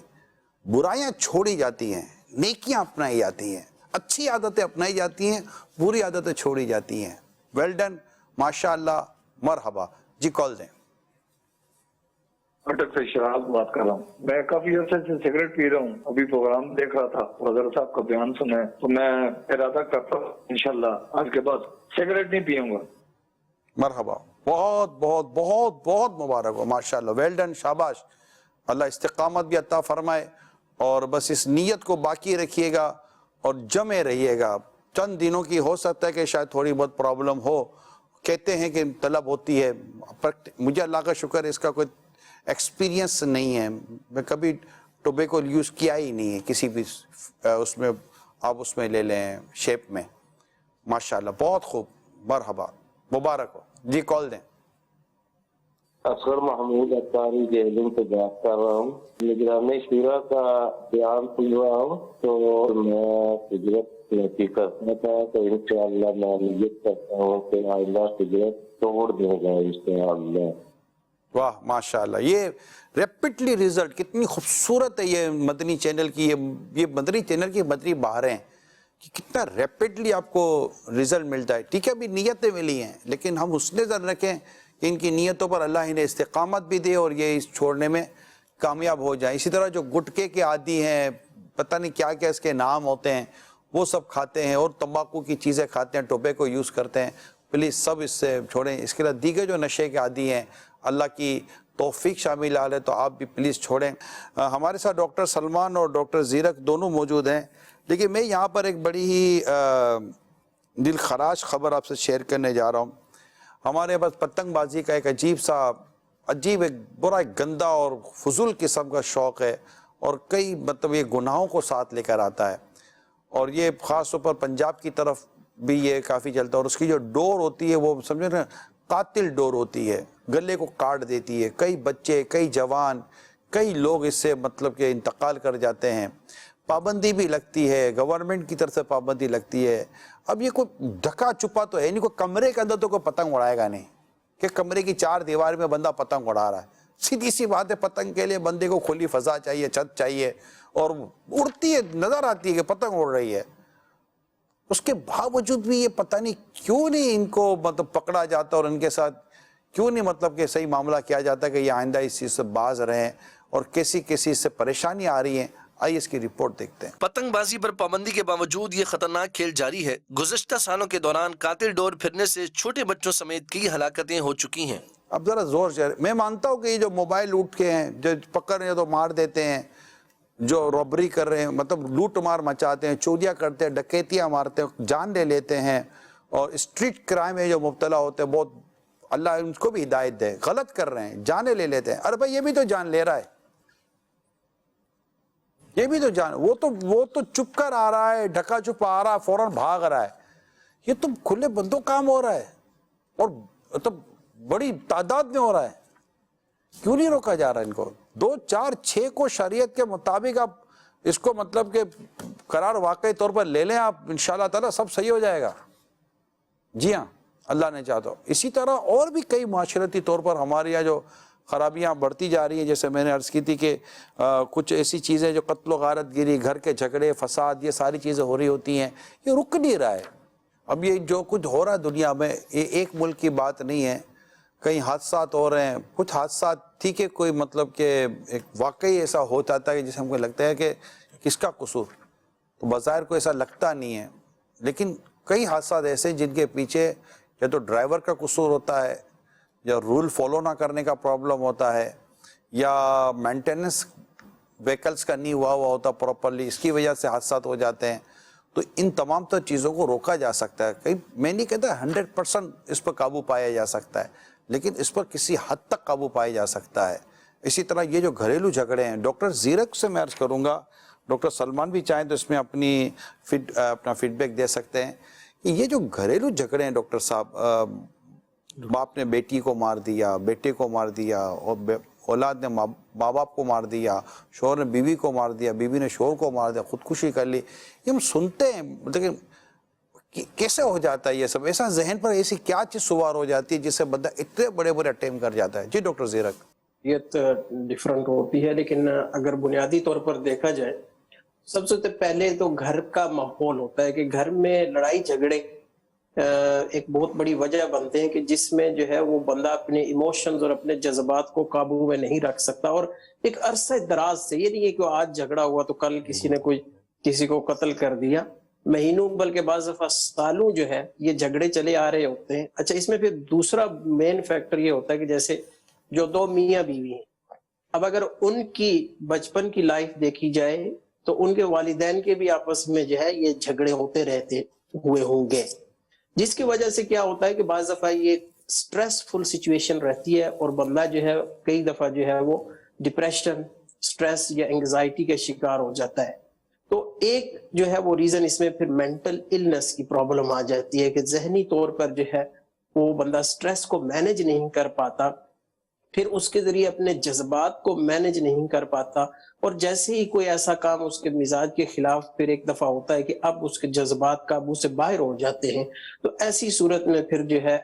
برائیاں چھوڑی جاتی ہیں، نیکیاں اپنائی جاتی ہیں، اچھی عادتیں اپنائی جاتی ہیں، بری عادتیں چھوڑی جاتی ہیں. ویل ڈن، ماشاء اللہ، مرحبا. جی کال دیں. اٹک سے شراز بات کر رہا ہوں. میں کافی عرصے سے سگریٹ پی رہا ہوں. ابھی پروگرام دیکھ رہا تھا، حضرت صاحب کا بیان سنا ہے، تو میں ارادہ کرتا ہوں انشاءاللہ آج کے بعد سگریٹ نہیں پیوں گا. مرحبا، بہت بہت بہت بہت مبارک ہو، ماشاءاللہ، ویل ڈن، شاباش. اللہ استقامت بھی عطا فرمائے، اور بس اس نیت کو باقی رکھیے گا اور جمے رہیے گا. چند دنوں کی ہو سکتا ہے کہ شاید تھوڑی بہت پرابلم ہو، کہتے ہیں کہ طلب ہوتی ہے، مجھے اللہ کا شکر ہے اس کا کوئی ایکسپیرینس نہیں ہے. میں کبھی ٹوبیکو یوز کیا ہی نہیں ہے کسی بھی اس میں، آپ اس میں لے لیں شیپ میں. ماشاءاللہ، بہت خوب، مرحبا، مبارک ہو. جی کال دیں. اصغر محمود اتاری جہلم سے بات کر رہا ہوں. نگران شورا کا بیان سن رہا ہوں تو میں سگریٹ نہیں کرتا تھا، تو انشاءاللہ میں نیت کرتا ہوں کہ آئندہ سگریٹ توڑ دوں گا انشاءاللہ. واہ ماشاءاللہ، یہ ریپٹلی ریزلٹ کتنی خوبصورت ہے یہ مدنی چینل کی، یہ مدنی چینل کی مدنی بہاریں کہ کتنا ریپٹلی آپ کو ریزلٹ ملتا ہے. ٹھیک ہے، ابھی نیتیں ملی ہیں، لیکن ہم حسن ظن رکھیں کہ ان کی نیتوں پر اللہ انہیں استقامت بھی دے اور یہ اس چھوڑنے میں کامیاب ہو جائیں. اسی طرح جو گٹکے کے عادی ہیں، پتہ نہیں کیا کیا اس کے نام ہوتے ہیں، وہ سب کھاتے ہیں اور تمباکو کی چیزیں کھاتے ہیں، ٹوبیکو یوز کرتے ہیں، پلیز سب اس سے چھوڑیں. اس کے علاوہ دیگر جو نشے کے عادی ہیں، اللہ کی توفیق شامل حال ہے تو آپ بھی پلیز چھوڑیں. ہمارے ساتھ ڈاکٹر سلمان اور ڈاکٹر زیرک دونوں موجود ہیں، لیکن میں یہاں پر ایک بڑی ہی دل خراش خبر آپ سے شیئر کرنے جا رہا ہوں. ہمارے پاس پتنگ بازی کا ایک عجیب ایک برا ایک گندا اور فضول قسم کا شوق ہے، اور کئی مطلب یہ گناہوں کو ساتھ لے کر آتا ہے، اور یہ خاص طور پر پنجاب کی طرف بھی یہ کافی چلتا ہے. اور اس کی جو ڈور ہوتی ہے وہ سمجھے نا قاتل ڈور ہوتی ہے، گلے کو کاٹ دیتی ہے. کئی بچے، کئی جوان، کئی لوگ اس سے مطلب کہ انتقال کر جاتے ہیں. پابندی بھی لگتی ہے، گورنمنٹ کی طرف سے پابندی لگتی ہے. اب یہ کوئی ڈھکا چھپا تو ہے نہیں، کوئی کمرے کے اندر تو کوئی پتنگ اڑائے گا نہیں کہ کمرے کی 4 دیوار میں بندہ پتنگ اڑا رہا ہے. سیدھی سی بات ہے، پتنگ کے لیے بندے کو کھلی فضا چاہیے، چھت چاہیے، اور اڑتی ہے، نظر آتی ہے کہ پتنگ اڑ رہی ہے. اس کے باوجود بھی یہ پتہ نہیں کیوں نہیں ان کو مطلب پکڑا جاتا، اور ان کے ساتھ کیوں نہیں مطلب کہ صحیح معاملہ کیا جاتا ہے کہ یہ آئندہ اس چیز سے باز رہیں، اور کیسی اس سے پریشانی آ رہی ہیں. آئیے اس کی رپورٹ دیکھتے ہیں. پتنگ بازی پر پابندی کے باوجود یہ خطرناک کھیل جاری ہے. گزشتہ سالوں کے دوران قاتل ڈور پھرنے سے چھوٹے بچوں سمیت کئی ہلاکتیں ہو چکی ہیں. اب ذرا زور سے، میں مانتا ہوں کہ یہ جو موبائل لوٹ کے ہیں، جو پکڑ رہے ہیں تو مار دیتے ہیں، جو رابری کر رہے ہیں مطلب لوٹ مار مچاتے ہیں، چوریاں کرتے ہیں، ڈکیتیاں مارتے ہیں، جان لے لیتے ہیں، اور اسٹریٹ کرائم میں جو مبتلا ہوتے ہیں، بہت اللہ ان کو بھی ہدایت دے، غلط کر رہے ہیں، جانیں لے لیتے ہیں. ارے بھائی یہ بھی تو جان لے رہا ہے، یہ بھی تو جان، وہ تو چپ کر آ رہا ہے، ڈھکا چھپا آ رہا ہے، فوراً بھاگ رہا ہے. یہ تو کھلے بندوں کام ہو رہا ہے، اور مطلب بڑی تعداد میں ہو رہا ہے. کیوں نہیں روکا جا رہا ان کو؟ 2 4 6 کو شریعت کے مطابق آپ اس کو مطلب کہ قرار واقعی طور پر لے لیں آپ، انشاءاللہ تعالیٰ سب صحیح ہو جائے گا. جی ہاں، اللہ نے چاہتا ہو. اسی طرح اور بھی کئی معاشرتی طور پر ہمارے یہاں جو خرابیاں بڑھتی جا رہی ہیں، جیسے میں نے عرض کی تھی کہ کچھ ایسی چیزیں جو قتل و غارت گیری، گھر کے جھگڑے، فساد، یہ ساری چیزیں ہو رہی ہوتی ہیں، یہ رک نہیں رہا ہے. اب یہ جو کچھ ہو رہا ہے دنیا میں، یہ ایک ملک کی بات نہیں ہے، کئی حادثات ہو رہے ہیں. کچھ حادثات ٹھیک ہے، کوئی مطلب کہ ایک واقعی ایسا ہو جاتا ہے جسے ہم کو لگتا ہے کہ کس کا قصور، تو بظاہر کو ایسا لگتا نہیں ہے، لیکن کئی حادثات ایسے جن کے پیچھے یا تو ڈرائیور کا قصور ہوتا ہے، یا رول فالو نہ کرنے کا پرابلم ہوتا ہے، یا مینٹیننس ویکلز کا نہیں ہوا ہوتا پراپرلی، اس کی وجہ سے حادثات ہو جاتے ہیں. تو ان تمام تر چیزوں کو روکا جا سکتا ہے. کہیں میں نہیں کہتا 100% اس پر قابو پایا جا سکتا ہے، لیکن اس پر کسی حد تک قابو پایا جا سکتا ہے. اسی طرح یہ جو گھریلو جھگڑے ہیں، ڈاکٹر زیرک سے میں عرض کروں گا، ڈاکٹر سلمان بھی چاہیں تو اس میں اپنا فیڈ بیک دے سکتے ہیں کہ یہ جو گھریلو جھگڑے ہیں ڈاکٹر صاحب، باپ نے بیٹی کو مار دیا، بیٹے کو مار دیا، اور اولاد نے ماں باپ کو مار دیا، شوہر نے بیوی کو مار دیا، بیوی نے شوہر کو مار دیا، خودکشی کر لی، یہ ہم سنتے ہیں. لیکن کیسے ہو جاتا ہے یہ سب؟ ایسا ذہن پر ایسی کیا چیز سوار ہو جاتی ہے جس سے بندہ اتنے بڑے اٹیمپٹ کر جاتا ہے؟ جی ڈاکٹر زیرک. یہ ڈفرنٹ ہوتی ہے، لیکن اگر بنیادی طور پر دیکھا جائے سب سے پہلے تو گھر کا ماحول ہوتا ہے کہ گھر میں لڑائی جھگڑے ایک بہت بڑی وجہ بنتے ہیں کہ جس میں جو ہے وہ بندہ اپنے ایموشنز اور اپنے جذبات کو قابو میں نہیں رکھ سکتا، اور ایک عرصہ دراز سے، یہ نہیں ہے کہ آج جھگڑا ہوا تو کل کسی نے کسی کو قتل کر دیا، مہینوں بلکہ بعض دفعہ سالوں جو ہے یہ جھگڑے چلے آ رہے ہوتے ہیں۔ اچھا، اس میں پھر دوسرا مین فیکٹر یہ ہوتا ہے کہ جیسے جو دو میاں بیوی ہیں، اب اگر ان کی بچپن کی لائف دیکھی جائے تو ان کے والدین کے بھی آپس میں جو ہے یہ جھگڑے ہوتے رہتے ہوئے ہوں گے، جس کی وجہ سے کیا ہوتا ہے کہ بعض دفعہ یہ سٹریسفل سچویشن رہتی ہے اور بندہ جو ہے کئی دفعہ جو ہے وہ ڈپریشن، سٹریس یا انگزائٹی کا شکار ہو جاتا ہے۔ تو ایک جو ہے وہ ریزن اس میں پھر مینٹل النس کی پرابلم آ جاتی ہے کہ ذہنی طور پر جو ہے وہ بندہ سٹریس کو مینج نہیں کر پاتا، پھر اس کے ذریعے اپنے جذبات کو مینج نہیں کر پاتا، اور جیسے ہی کوئی ایسا کام اس کے مزاج کے خلاف پھر ایک دفعہ ہوتا ہے کہ اب اس کے جذبات قابو سے باہر ہو جاتے ہیں، تو ایسی صورت میں پھر جو ہے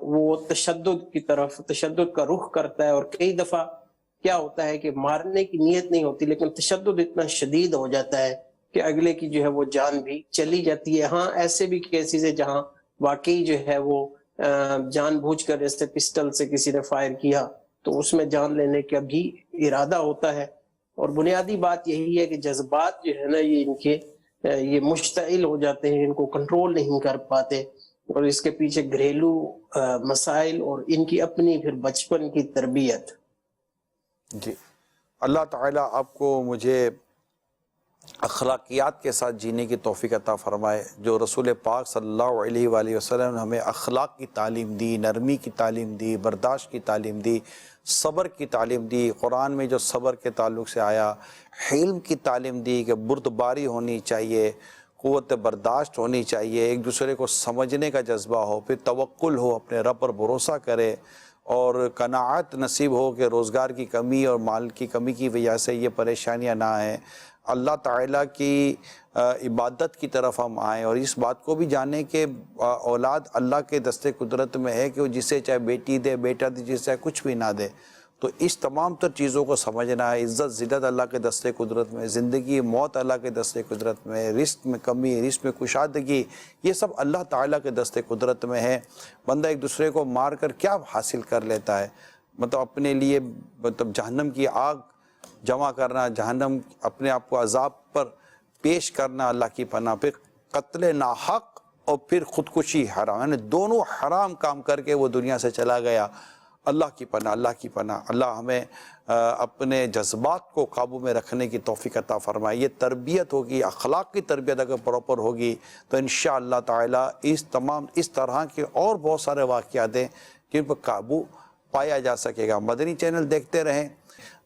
وہ تشدد کی طرف، تشدد کا رخ کرتا ہے، اور کئی دفعہ کیا ہوتا ہے کہ مارنے کی نیت نہیں ہوتی لیکن تشدد اتنا شدید ہو جاتا ہے کہ اگلے کی جو ہے وہ جان بھی چلی جاتی ہے۔ ہاں، ایسے بھی کیسز ہے جہاں واقعی جو ہے وہ جان بوجھ کر جیسے پسٹل سے کسی نے فائر کیا تو اس میں جان لینے کا بھی ارادہ ہوتا ہے، اور بنیادی بات یہی ہے کہ جذبات جو ہے نا یہ ان کے یہ مشتعل ہو جاتے ہیں، ان کو کنٹرول نہیں کر پاتے، اور اس کے پیچھے گھریلو مسائل اور ان کی اپنی پھر بچپن کی تربیت۔ جی، اللہ تعالیٰ آپ کو مجھے اخلاقیات کے ساتھ جینے کی توفیق عطا فرمائے، جو رسول پاک صلی اللہ علیہ وآلہ وسلم نے ہمیں اخلاق کی تعلیم دی، نرمی کی تعلیم دی، برداشت کی تعلیم دی، صبر کی تعلیم دی۔ قرآن میں جو صبر کے تعلق سے آیا، حلم کی تعلیم دی کہ بردباری ہونی چاہیے، قوت برداشت ہونی چاہیے، ایک دوسرے کو سمجھنے کا جذبہ ہو، پھر توکل ہو، اپنے رب پر بھروسہ کرے، اور قناعت نصیب ہو کہ روزگار کی کمی اور مال کی کمی کی وجہ سے یہ پریشانیاں نہ آئیں، اللہ تعالیٰ کی عبادت کی طرف ہم آئیں، اور اس بات کو بھی جانیں کہ اولاد اللہ کے دست قدرت میں ہے کہ وہ جسے چاہے بیٹی دے، بیٹا دے، جسے چاہے کچھ بھی نہ دے، تو اس تمام تر چیزوں کو سمجھنا ہے۔ عزت ذلت اللہ کے دست قدرت میں، زندگی موت اللہ کے دست قدرت میں، رزق میں کمی، رزق میں کشادگی، یہ سب اللہ تعالیٰ کے دست قدرت میں ہے۔ بندہ ایک دوسرے کو مار کر کیا حاصل کر لیتا ہے، مطلب اپنے لیے جہنم کی آگ جمع کرنا، جہنم اپنے آپ کو عذاب پر پیش کرنا، اللہ کی پناہ، پھر قتل ناحق اور پھر خودکشی حرام، یعنی دونوں حرام کام کر کے وہ دنیا سے چلا گیا۔ اللہ کی پناہ، اللہ کی پناہ، اللہ ہمیں اپنے جذبات کو قابو میں رکھنے کی توفیق عطا فرمائے۔ یہ تربیت ہوگی، اخلاق کی تربیت اگر پراپر ہوگی تو انشاءاللہ تعالیٰ اس طرح کے اور بہت سارے واقعات ہیں جن پر قابو پایا جا سکے گا۔ مدنی چینل دیکھتے رہیں،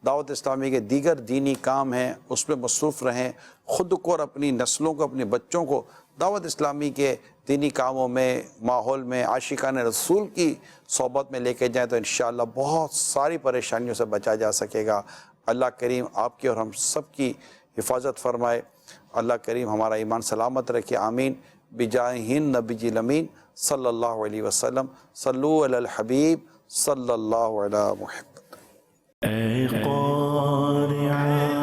دعوت اسلامی کے دیگر دینی کام ہیں اس میں مصروف رہیں، خود کو اور اپنی نسلوں کو، اپنے بچوں کو دعوت اسلامی کے دینی کاموں میں، ماحول میں، عاشقان رسول کی صحبت میں لے کے جائیں تو انشاءاللہ بہت ساری پریشانیوں سے بچا جا سکے گا۔ اللہ کریم آپ کی اور ہم سب کی حفاظت فرمائے، اللہ کریم ہمارا ایمان سلامت رکھے، آمین، بجاہ نبی الامین صلی اللہ علیہ وسلم، صلو علی الحبیب صلی اللہ علیہ محمد۔ اے قارئ